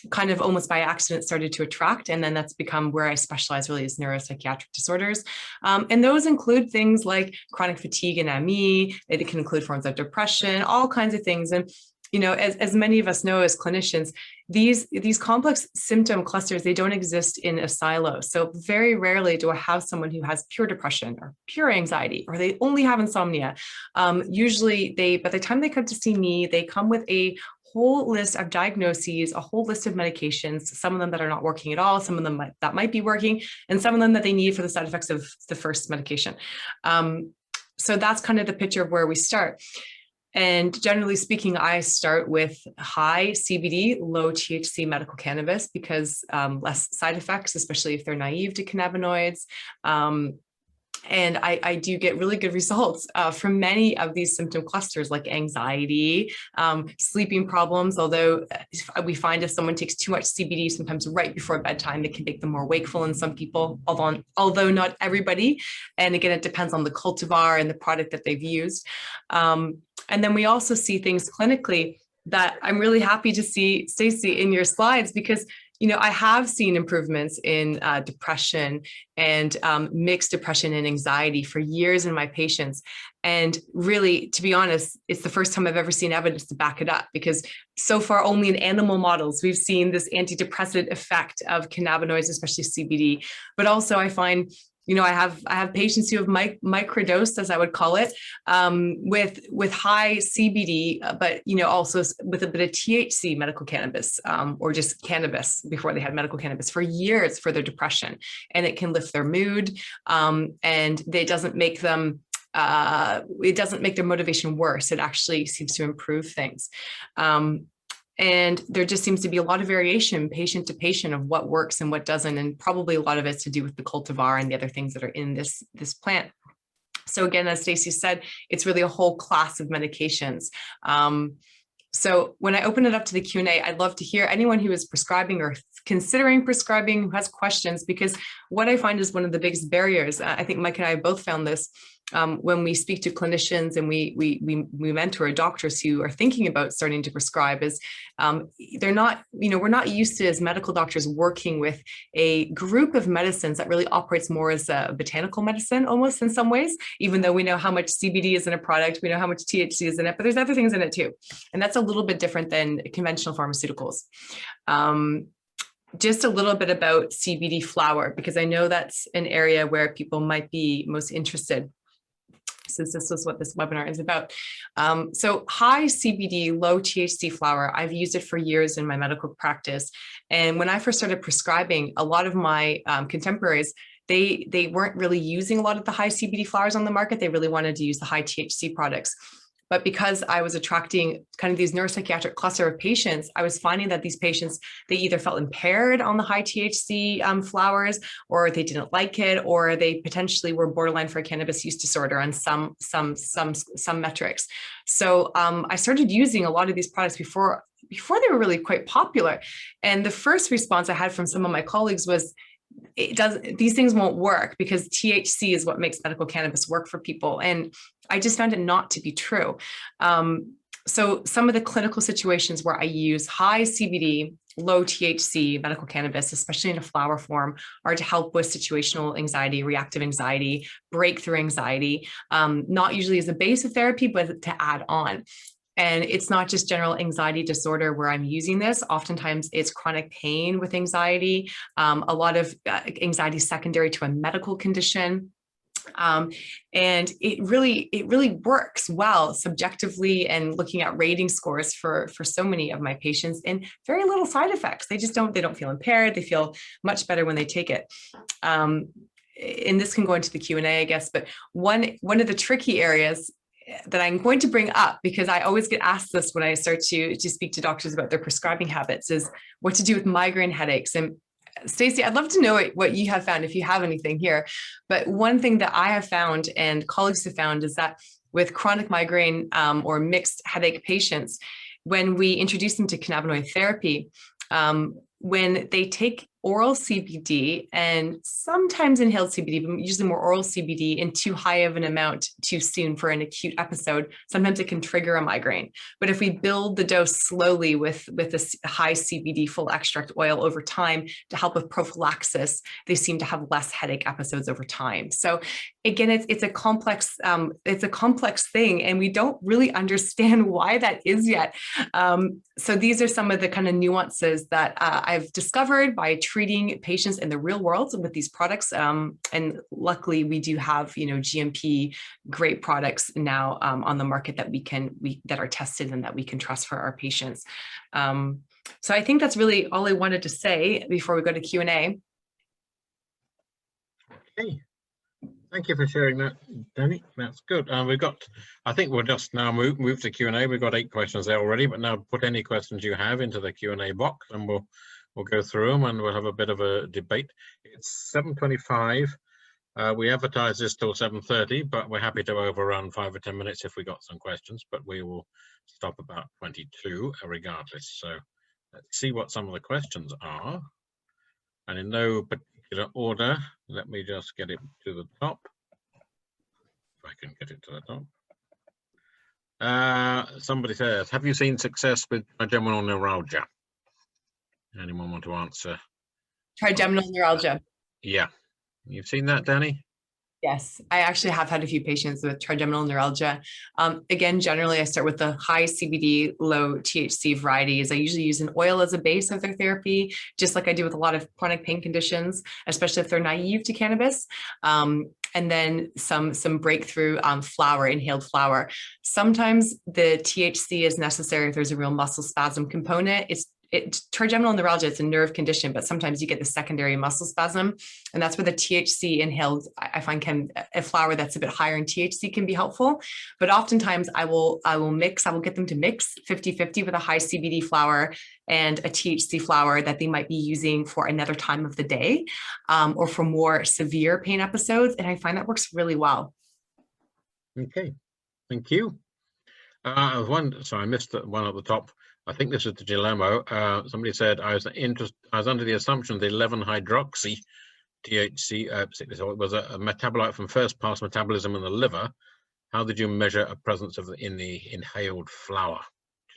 kind of almost by accident started to attract. And then that's become where I specialize, really, is neuropsychiatric disorders. And those include things like chronic fatigue and ME. They can include forms of depression, all kinds of things. And, as many of us know as clinicians, these complex symptom clusters, they don't exist in a silo. So very rarely do I have someone who has pure depression or pure anxiety, or they only have insomnia. Usually by the time they come to see me, they come with a whole list of diagnoses, a whole list of medications, some of them that are not working at all, some of them that might be working, and some of them that they need for the side effects of the first medication. So that's kind of the picture of where we start. And generally speaking, I start with high CBD, low THC medical cannabis because less side effects, especially if they're naive to cannabinoids. And I do get really good results from many of these symptom clusters, like anxiety, sleeping problems, although we find if someone takes too much CBD, sometimes right before bedtime, it can make them more wakeful in some people, although not everybody. And again, it depends on the cultivar and the product that they've used. And then we also see things clinically that I'm really happy to see, Stacey, in your slides, because I have seen improvements in depression and mixed depression and anxiety for years in my patients. And really, to be honest, it's the first time I've ever seen evidence to back it up, because so far only in animal models, we've seen this antidepressant effect of cannabinoids, especially CBD. But also I find I have patients who have microdosed, as I would call it, with high CBD, but also with a bit of THC medical cannabis, or just cannabis before they had medical cannabis for years for their depression, and it can lift their mood, and it doesn't make them. It doesn't make their motivation worse. It actually seems to improve things. And there just seems to be a lot of variation patient to patient of what works and what doesn't. And probably a lot of it's to do with the cultivar and the other things that are in this plant. So again, as Stacey said, it's really a whole class of medications. So when I open it up to the Q&A, I'd love to hear anyone who is prescribing or considering prescribing, who has questions, because what I find is one of the biggest barriers, I think Mike and I both found this, when we speak to clinicians and we mentor doctors who are thinking about starting to prescribe, is they're not, we're not used to, as medical doctors, working with a group of medicines that really operates more as a botanical medicine almost in some ways, even though we know how much CBD is in a product, we know how much THC is in it, but there's other things in it too. And that's a little bit different than conventional pharmaceuticals. Just a little bit about CBD flower, because I know that's an area where people might be most interested, since this was what this webinar is about. So high CBD, low THC flower, I've used it for years in my medical practice. And when I first started prescribing, a lot of my contemporaries, they weren't really using a lot of the high CBD flowers on the market. They really wanted to use the high THC products. But because I was attracting kind of these neuropsychiatric cluster of patients, I was finding that these patients, they either felt impaired on the high THC flowers, or they didn't like it, or they potentially were borderline for a cannabis use disorder on some metrics. So I started using a lot of these products before they were really quite popular. And the first response I had from some of my colleagues was, these things won't work because THC is what makes medical cannabis work for people. And I just found it not to be true. So some of the clinical situations where I use high CBD, low THC medical cannabis, especially in a flower form, are to help with situational anxiety, reactive anxiety, breakthrough anxiety, not usually as a base of therapy, but to add on. And it's not just general anxiety disorder where I'm using this. Oftentimes it's chronic pain with anxiety, a lot of anxiety secondary to a medical condition. And it really works well subjectively, and looking at rating scores for so many of my patients, and very little side effects. They don't feel impaired. They feel much better when they take it. And this can go into the Q&A, I guess, but one of the tricky areas that I'm going to bring up, because I always get asked this when I start to speak to doctors about their prescribing habits, is what to do with migraine headaches. And Stacey, I'd love to know what you have found, if you have anything here. But one thing that I have found and colleagues have found is that with chronic migraine or mixed headache patients, when we introduce them to cannabinoid therapy, when they take oral CBD and sometimes inhaled CBD, but usually more oral CBD in too high of an amount too soon for an acute episode, sometimes it can trigger a migraine. But if we build the dose slowly with this high CBD full extract oil over time to help with prophylaxis, they seem to have less headache episodes over time. So again, it's a complex thing, and we don't really understand why that is yet. So these are some of the kind of nuances that I've discovered by treating patients in the real world with these products. And luckily we do have, GMP great products now on the market that that are tested and that we can trust for our patients. So I think that's really all I wanted to say before we go to Q&A. Okay. Thank you for sharing that, Danny. That's good. I think we'll just now move to Q&A. We've got 8 questions there already, but now put any questions you have into the Q&A box, and we'll go through them, and we'll have a bit of a debate. It's 7:25. We advertise this till 7:30, but we're happy to overrun 5 or 10 minutes if we got some questions, but we will stop about 22 regardless. So let's see what some of the questions are. And in no particular order, let me just get it to the top. If I can get it to the top. Somebody says, have you seen success with trigeminal neuralgia? Anyone want to answer? Trigeminal neuralgia. Yeah. You've seen that, Danny? Yes, I actually have had a few patients with trigeminal neuralgia. Again, generally, I start with the high CBD, low THC varieties. I usually use an oil as a base of their therapy, just like I do with a lot of chronic pain conditions, especially if they're naive to cannabis. And then some breakthrough flower, inhaled flower. Sometimes the THC is necessary if there's a real muscle spasm component. Trigeminal neuralgia, it's a nerve condition, but sometimes you get the secondary muscle spasm, and that's where the THC inhaled, I find a flower that's a bit higher in THC can be helpful. But oftentimes I will get them to mix 50-50 with a high CBD flower and a THC flower that they might be using for another time of the day, or for more severe pain episodes. And I find that works really well. Okay, thank you. I missed one at the top. I think this is the dilemma. Somebody said I was under the assumption the 11-hydroxy THC was a metabolite from first pass metabolism in the liver. How did you measure a presence in the inhaled flower?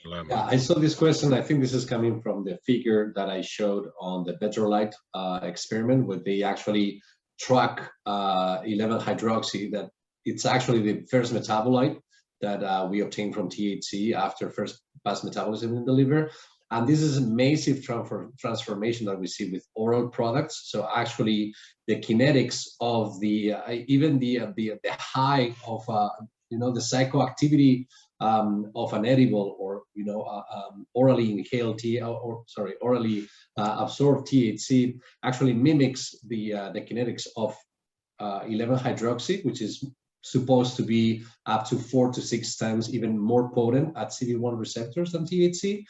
Dilemma. Yeah, I saw this question. I think this is coming from the figure that I showed on the Petrolite experiment, where they actually track 11-hydroxy. That it's actually the first metabolite that we obtain from THC after first pass metabolism in the liver. And this is a massive transformation that we see with oral products. So actually the kinetics of even the high of the psychoactivity of an edible, or orally inhaled orally absorbed THC actually mimics the kinetics of 11-hydroxy, which is supposed to be up to 4 to 6 times even more potent at CB1 receptors than THC.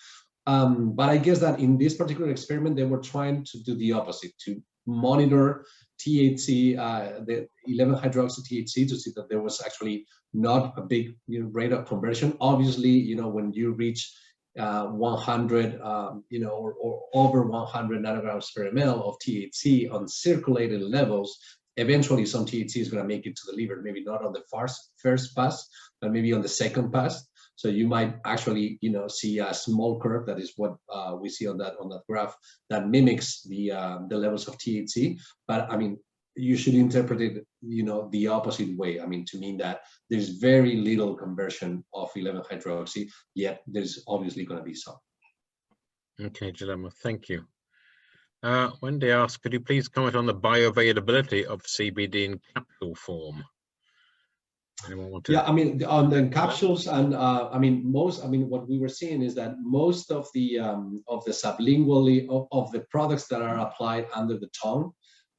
But I guess that in this particular experiment, they were trying to do the opposite, to monitor THC, the 11-hydroxy THC, to see that there was actually not a big rate of conversion. Obviously, when you reach 100, or over 100 nanograms per ml of THC on circulated levels, eventually some THC is going to make it to the liver, maybe not on the first pass, but maybe on the second pass. So you might actually, see a small curve. That is what we see on that graph that mimics the levels of THC. But I mean, you should interpret it, the opposite way. I mean, to mean that there's very little conversion of 11-hydroxy, yet there's obviously going to be some. Okay, Guillermo, thank you. Wendy asks, could you please comment on the bioavailability of CBD in capsule form? Anyone want to? Yeah, I mean, on the capsules, and what we were seeing is that most of the sublingually of the products that are applied under the tongue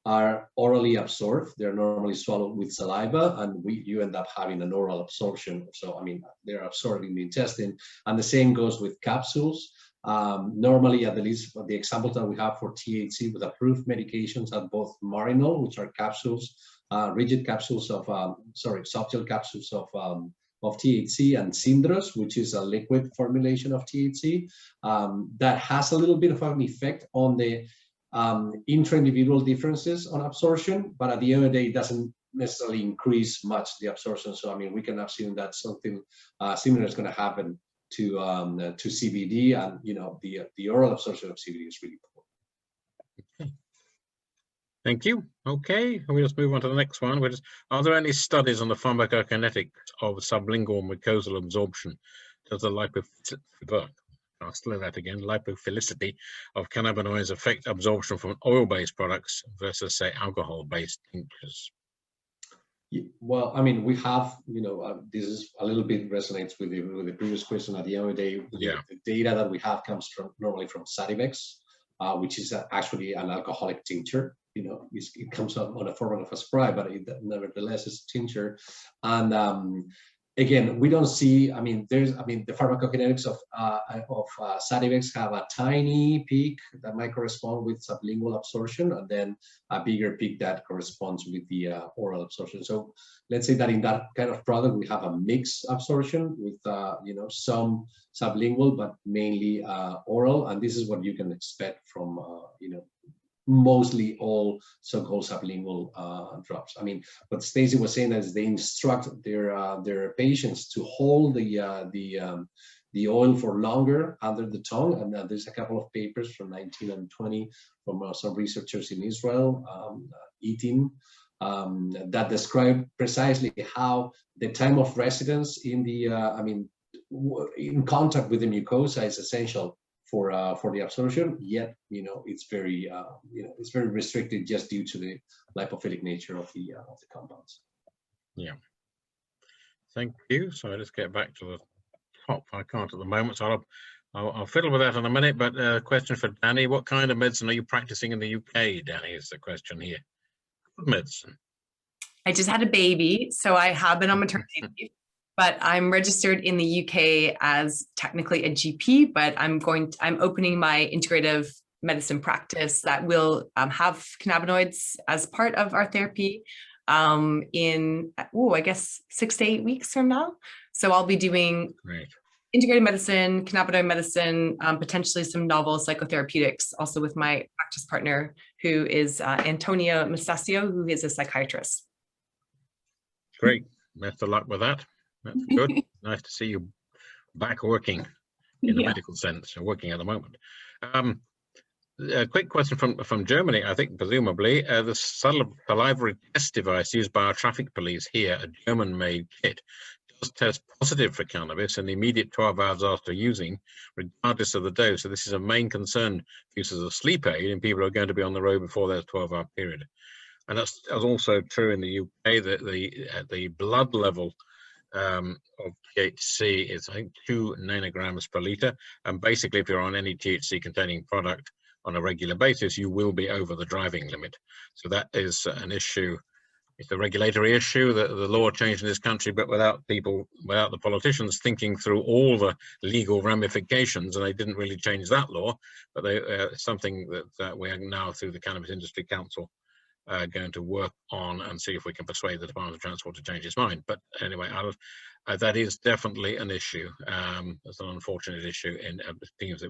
are orally absorbed. They're normally swallowed with saliva, and you end up having an oral absorption. So, I mean, they're absorbed in the intestine, and the same goes with capsules. Normally, at least the examples that we have for THC with approved medications are both Marinol, which are capsules, rigid capsules of, soft gel capsules of THC, and Sindros, which is a liquid formulation of THC that has a little bit of an effect on the intra-individual differences on absorption, but at the end of the day, it doesn't necessarily increase much the absorption. So, I mean, we can assume that something similar is going to happen to CBD, and the oral absorption of CBD is really poor. Okay. Thank you. Okay, we'll just move on to the next one, which is, are there any studies on the pharmacokinetics of sublingual mucosal absorption? Does the lipophilicity of cannabinoids affect absorption from oil-based products versus, say, alcohol-based tinctures? Well, I mean, we have, this is a little bit resonates with the previous question. At the end of the day, the data that we have comes normally from Sativex, which is actually an alcoholic tincture. It comes up on a form of a spray, but it nevertheless is a tincture. And again, we don't see. The pharmacokinetics of Sativex have a tiny peak that might correspond with sublingual absorption, and then a bigger peak that corresponds with the oral absorption. So let's say that in that kind of product, we have a mixed absorption with some sublingual, but mainly oral, and this is what you can expect from mostly all so-called sublingual drops. I mean, what Stacy was saying is they instruct their patients to hold the oil for longer under the tongue, and there's a couple of papers from 19 and 20 from some researchers in Israel, eating, that describe precisely how the time of residence in the in contact with the mucosa is essential for the absorption, yet it's very restricted just due to the lipophilic nature of the compounds. Yeah, thank you. So let's get back to the top. I can't at the moment, so I'll fiddle with that in a minute. But a question for Danny: what kind of medicine are you practicing in the UK? Danny, is the question here. Good medicine. I just had a baby, so I have been on maternity leave. But I'm registered in the UK as technically a GP, but I'm opening my integrative medicine practice that will have cannabinoids as part of our therapy in, I guess 6 to 8 weeks from now. So I'll be doing integrated medicine, cannabinoid medicine, potentially some novel psychotherapeutics, also with my practice partner, who is Antonia Mestasio, who is a psychiatrist. Great. Best of luck with that. That's good. Nice to see you back working in the medical sense, and working at the moment. A quick question from Germany, I think, presumably. The salivary test device used by our traffic police here, a German-made kit, does test positive for cannabis in the immediate 12 hours after using, regardless of the dose. So this is a main concern for use as a sleep aid in people who are going to be on the road before their 12-hour period. And that's also true in the UK, that the blood level of THC is, I think, 2 nanograms per liter. And basically, if you're on any THC containing product on a regular basis, you will be over the driving limit. So that is an issue. It's a regulatory issue that the law changed in this country, but without the politicians thinking through all the legal ramifications, and they didn't really change that law, but something that we are now, through the Cannabis Industry Council, going to work on and see if we can persuade the Department of Transport to change its mind. But anyway, that is definitely an issue. It's an unfortunate issue in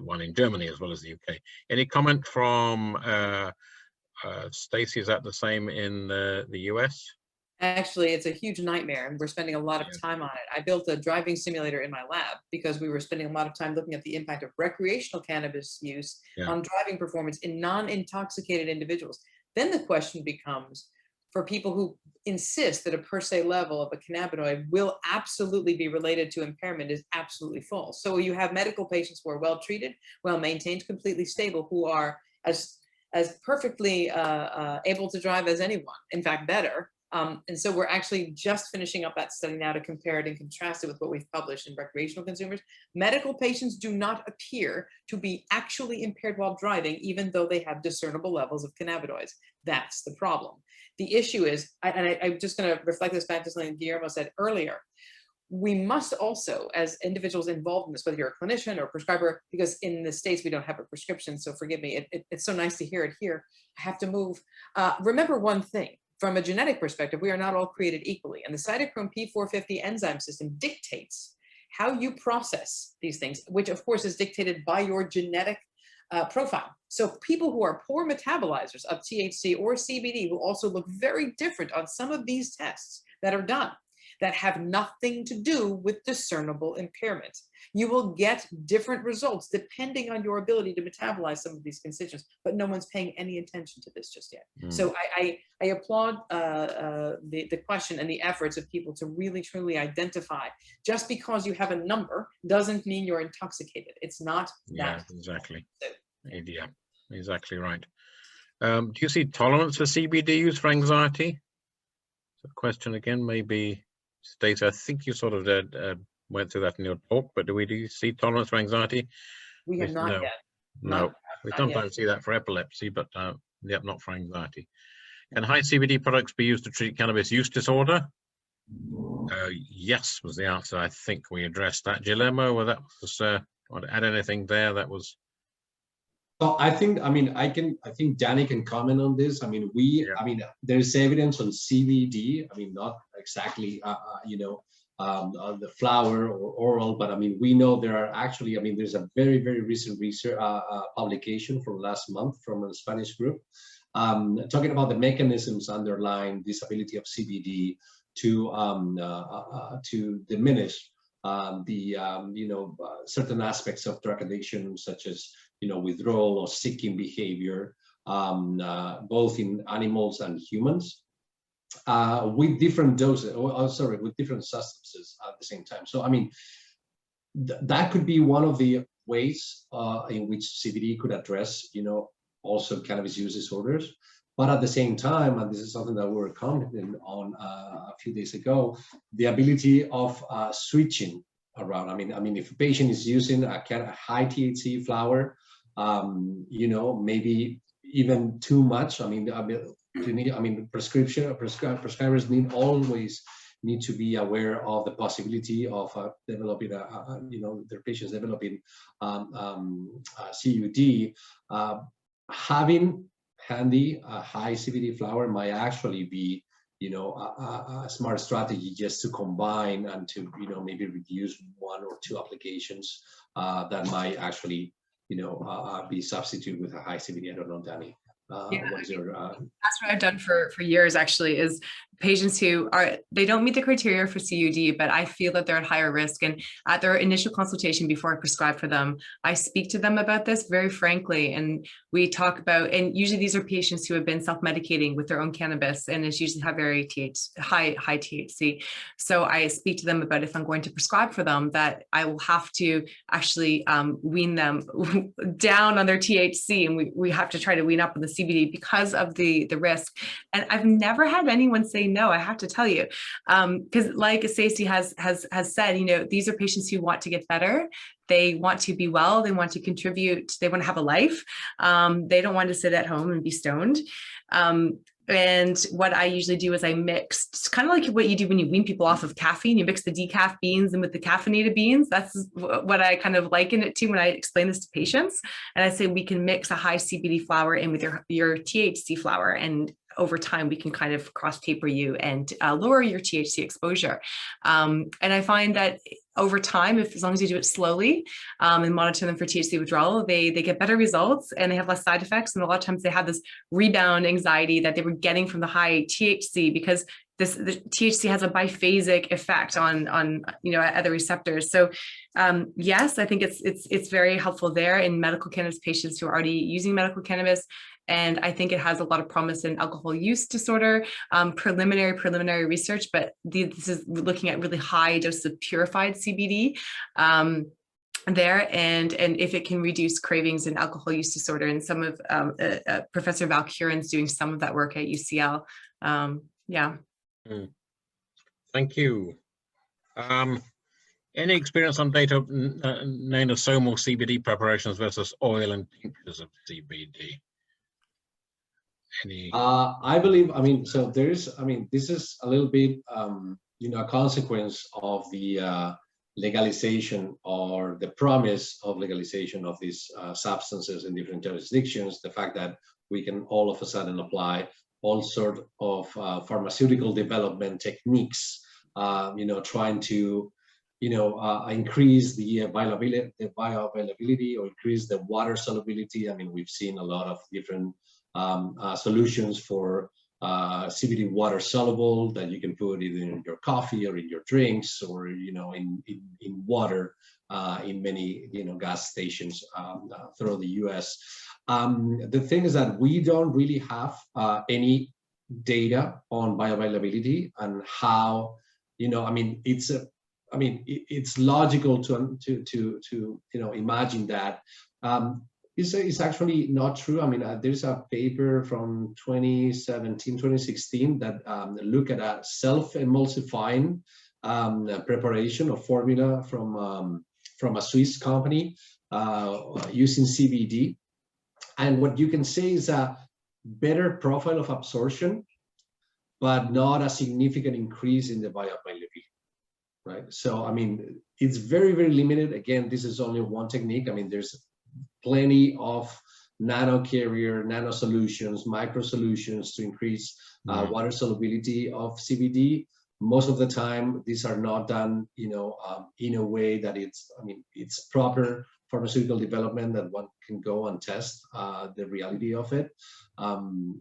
one in Germany as well as the UK. Any comment from Stacey? Is that the same in the US? Actually, it's a huge nightmare, and we're spending a lot of time on it. I built a driving simulator in my lab because we were spending a lot of time looking at the impact of recreational cannabis use on driving performance in non-intoxicated individuals. Then the question becomes, for people who insist that a per se level of a cannabinoid will absolutely be related to impairment is absolutely false. So you have medical patients who are well treated, well maintained, completely stable, who are as perfectly able to drive as anyone, in fact, better. And so we're actually just finishing up that study now to compare it and contrast it with what we've published in recreational consumers. Medical patients do not appear to be actually impaired while driving, even though they have discernible levels of cannabinoids. That's the problem. The issue is, I'm just going to reflect this back to something Guillermo said earlier. We must also, as individuals involved in this, whether you're a clinician or a prescriber, because in the States we don't have a prescription, so forgive me, it's so nice to hear it here. I have to move. Remember one thing. From a genetic perspective, we are not all created equally, and the cytochrome P450 enzyme system dictates how you process these things, which of course is dictated by your genetic profile. So people who are poor metabolizers of THC or CBD will also look very different on some of these tests that are done that have nothing to do with discernible impairment. You will get different results depending on your ability to metabolize some of these constituents, but no one's paying any attention to this just yet. So I applaud the question and the efforts of people to really truly identify. Just because you have a number doesn't mean you're intoxicated. It's not that. Yeah, exactly. Yeah, exactly right. Do you see tolerance for CBD use for anxiety? So question again, maybe Stacey, I think you sort of went through that in your talk, but do you see tolerance for anxiety? We have not yet. No, we sometimes see that for epilepsy, but yep, not for anxiety. Can high CBD products be used to treat cannabis use disorder? Yes, was the answer. I think we addressed that. Guillermo, well, that was, want to add anything there? That was. So I think, I think Danny can comment on this. There's evidence on CBD. Not exactly, the flower or oral, but we know there are actually, there's a very, very recent research publication from last month from a Spanish group talking about the mechanisms underlying this ability of CBD to diminish certain aspects of drug addiction, such as withdrawal or seeking behavior, both in animals and humans, with different doses, with different substances at the same time. So that could be one of the ways in which CBD could address also cannabis use disorders. But at the same time, and this is something that we were commenting on a few days ago, the ability of switching around. If a patient is using a high THC flower, maybe even too much. Prescribers need to be aware of the possibility of developing their patients developing CUD. Having handy a high CBD flower might actually be a smart strategy, just to combine and to maybe reduce one or two applications that might actually be substituted with a high CBD. I don't know, Danny. What is your, that's what I've done for years, actually, is patients who they don't meet the criteria for CUD, but I feel that they're at higher risk. And at their initial consultation, before I prescribe for them, I speak to them about this very frankly. And we talk about, and usually these are patients who have been self-medicating with their own cannabis, and it's usually very high THC. So I speak to them about, if I'm going to prescribe for them, that I will have to actually wean them down on their THC, and we have to try to wean up on the CBD because of the risk. And I've never had anyone say no, I have to tell you, because like Stacey has said, these are patients who want to get better. They want to be well, they want to contribute, they want to have a life. They don't want to sit at home and be stoned. And what I usually do is I mix, it's kind of like what you do when you wean people off of caffeine. You mix the decaf beans and with the caffeinated beans. That's what I kind of liken it to when I explain this to patients. And I say we can mix a high CBD flower in with your THC flower, and over time we can kind of cross taper you and lower your THC exposure. And I find that over time, as long as you do it slowly and monitor them for THC withdrawal, they get better results and they have less side effects. And a lot of times they have this rebound anxiety that they were getting from the high THC, because the THC has a biphasic effect on other receptors. So yes, I think it's very helpful there in medical cannabis patients who are already using medical cannabis. And I think it has a lot of promise in alcohol use disorder, preliminary research, but this is looking at really high doses of purified CBD there, and if it can reduce cravings in alcohol use disorder. And some of Professor Val Curran's doing some of that work at UCL. Yeah. Thank you. Any experience on data of nanosomal CBD preparations versus oil and tinctures of CBD? Any? I believe, I mean, so there's, I mean, this is a little bit, you know, a consequence of the legalization, or the promise of legalization of these substances in different jurisdictions. The fact that we can all of a sudden apply all sort of pharmaceutical development techniques, you know, trying to, you know, increase the bioavailability or increase the water solubility. I mean, we've seen a lot of different solutions for CBD water soluble that you can put either in your coffee or in your drinks, or, you know, in water in many, you know, gas stations throughout the US. The thing is that we don't really have any data on bioavailability and how, you know, I mean, it's a, I mean, it's logical to you know, imagine that. It's actually not true. I mean, there's a paper from 2017, 2016 that look at a self-emulsifying preparation or formula from a Swiss company using CBD. And what you can say is a better profile of absorption, but not a significant increase in the bioavailability, right? So, I mean, it's very, very limited. Again, this is only one technique. I mean, there's plenty of nano carrier, nano solutions, micro solutions to increase water solubility of CBD. Most of the time, these are not done, you know, in a way that it's, I mean, it's proper pharmaceutical development that one can go and test the reality of it.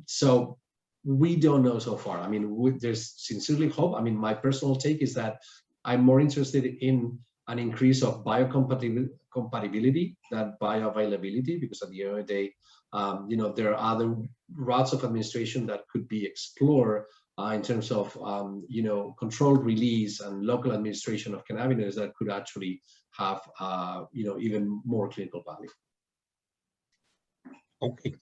So we don't know so far. I mean, there's sincerely hope. I mean, my personal take is that I'm more interested in an increase of biocompatibility than bioavailability, because at the end of the day, you know, there are other routes of administration that could be explored in terms of, you know, controlled release and local administration of cannabinoids that could actually have, you know, even more clinical value. Okay.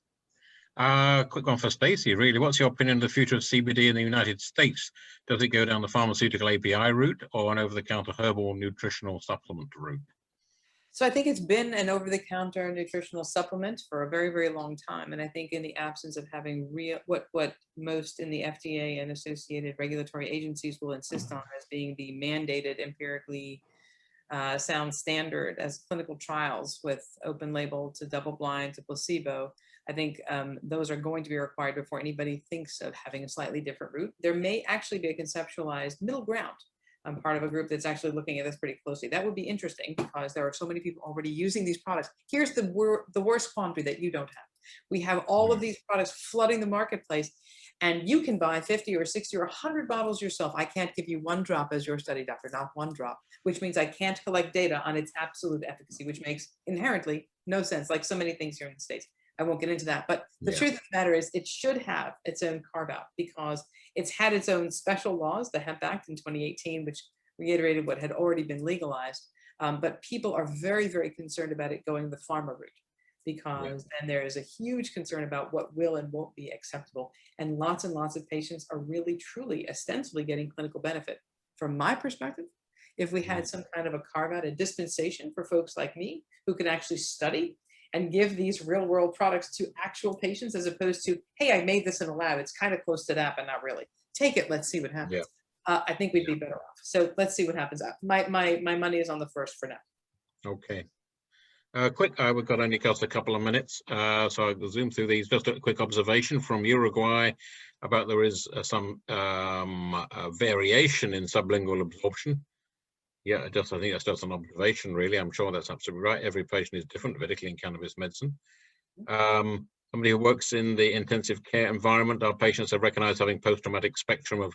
Quick one for Stacey, really. What's your opinion of the future of CBD in the United States? Does it go down the pharmaceutical API route or an over-the-counter herbal nutritional supplement route? So I think it's been an over-the-counter nutritional supplement for a very, very long time. And I think in the absence of having real, what most in the FDA and associated regulatory agencies will insist on as being the mandated empirically sound standard as clinical trials with open label to double blind to placebo, I think those are going to be required before anybody thinks of having a slightly different route. There may actually be a conceptualized middle ground. I'm part of a group that's actually looking at this pretty closely. That would be interesting because there are so many people already using these products. Here's the worst quandary that you don't have. We have all of these products flooding the marketplace, and you can buy 50 or 60 or 100 bottles yourself. I can't give you one drop as your study doctor, not one drop, which means I can't collect data on its absolute efficacy, which makes inherently no sense, like so many things here in the States. I won't get into that, but the truth of the matter is it should have its own carve out because it's had its own special laws, the Hemp Act in 2018, which reiterated what had already been legalized. But people are very, very concerned about it going the pharma route because then there is a huge concern about what will and won't be acceptable. And lots of patients are really, truly, ostensibly getting clinical benefit. From my perspective, if we had some kind of a carve out, a dispensation for folks like me who can actually study and give these real world products to actual patients as opposed to, hey, I made this in a lab. It's kind of close to that, but not really. Take it. Let's see what happens. I think we'd be better off. So let's see what happens. My money is on the first for now. Okay. Quick, we've got only got a couple of minutes, so I'll zoom through these. Just a quick observation from Uruguay about there is some variation in sublingual absorption. Yeah, I think that's just an observation, really. I'm sure that's absolutely right. Every patient is different, particularly in cannabis medicine. Somebody who works in the intensive care environment, our patients are recognized having post-traumatic spectrum of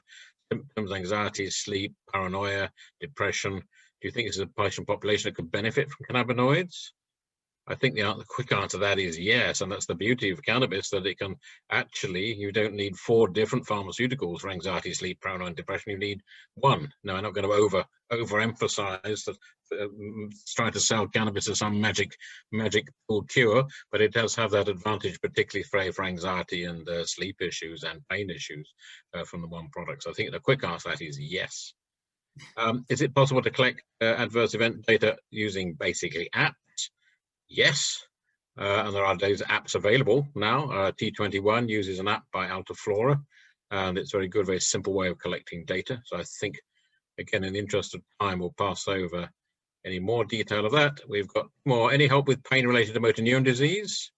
symptoms, anxiety, sleep, paranoia, depression. Do you think this is a patient population that could benefit from cannabinoids? I think the quick answer to that is yes, and that's the beauty of cannabis, that it can actually, you don't need 4 different pharmaceuticals for anxiety, sleep, paranoia, and depression. You need one. No, I'm not going to overemphasize that trying to sell cannabis as some magic cure, but it does have that advantage, particularly for anxiety and sleep issues and pain issues from the one product. So I think the quick answer to that is yes. Is it possible to collect adverse event data using basically apps? Yes, and there are those apps available now. T21 uses an app by Altaflora, and it's very good, very simple way of collecting data. So I think, again, in the interest of time, we'll pass over any more detail of that. We've got more. Any help with pain related to motor neuron disease?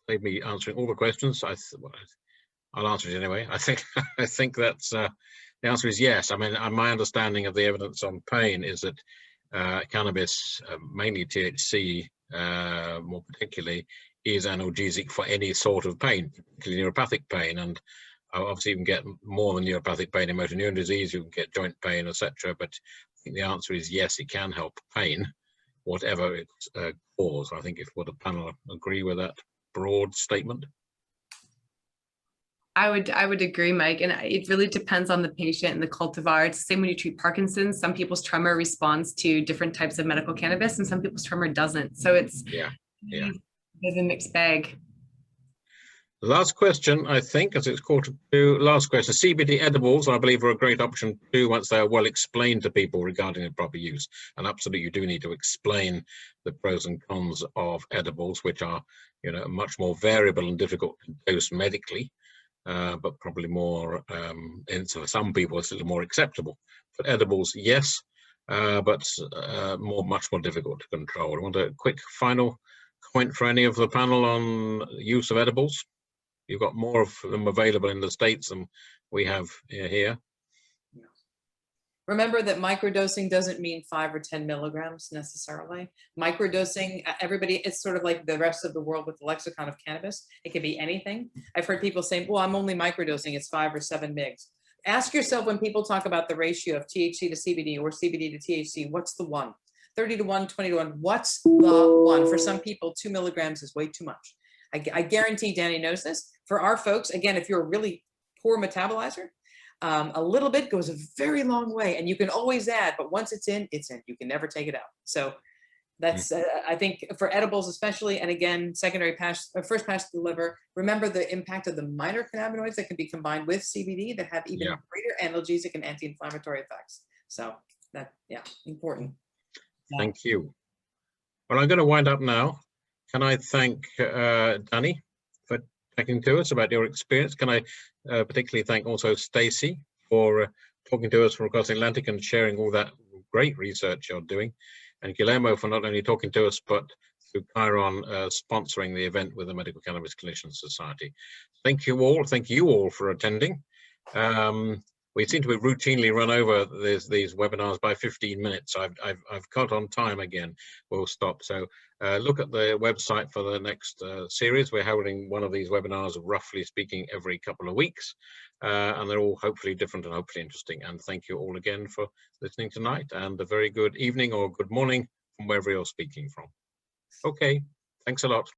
Save me answering all the questions. I'll answer it anyway. I think that's the answer is yes. I mean, my understanding of the evidence on pain is that cannabis, mainly THC, more particularly, is analgesic for any sort of pain, particularly neuropathic pain. And obviously, you can get more than neuropathic pain in motor neuron disease. You can get joint pain, etc. But I think the answer is yes, it can help pain, whatever its cause. I think if the panel agree with that broad statement. I would agree, Mike, and it really depends on the patient and the cultivar. It's the same when you treat Parkinson's. Some people's tremor responds to different types of medical cannabis, and some people's tremor doesn't. So it's a mixed bag. Last question, I think, as it's 1:45. Last question. CBD edibles, I believe, are a great option too once they are well explained to people regarding the proper use. And absolutely, you do need to explain the pros and cons of edibles, which are, much more variable and difficult to dose medically. But probably more, and so some people it's a little more acceptable. But edibles, yes, but much more difficult to control. I want a quick final comment for any of the panel on use of edibles. You've got more of them available in the States than we have here. Remember that microdosing doesn't mean 5 or 10 milligrams necessarily. Microdosing, everybody, it's sort of like the rest of the world with the lexicon of cannabis. It can be anything. I've heard people saying, well, I'm only microdosing, it's 5 or 7 mgs. Ask yourself when people talk about the ratio of THC to CBD or CBD to THC, what's the one? 30 to 1, 20 to 1, what's the one? For some people, 2 milligrams is way too much. I guarantee Danny knows this. For our folks, again, if you're a really poor metabolizer, a little bit goes a very long way, and you can always add, but once it's in, it's in. You can never take it out. So that's, I think, for edibles especially, and again, first pass to the liver, remember the impact of the minor cannabinoids that can be combined with CBD that have even greater analgesic and anti-inflammatory effects. So that, important. Thank you. Well, I'm going to wind up now. Can I thank Danny for talking to us about your experience? Can I particularly thank also Stacey for talking to us from across the Atlantic and sharing all that great research you're doing, and Guillermo for not only talking to us but through Chiron sponsoring the event with the Medical Cannabis Clinicians Society. Thank you all for attending. We seem to be routinely run over these webinars by 15 minutes. I've cut on time again. We'll stop. So look at the website for the next series. We're holding one of these webinars, roughly speaking, every couple of weeks. And they're all hopefully different and hopefully interesting. And thank you all again for listening tonight, and a very good evening or good morning from wherever you're speaking from. Okay, thanks a lot.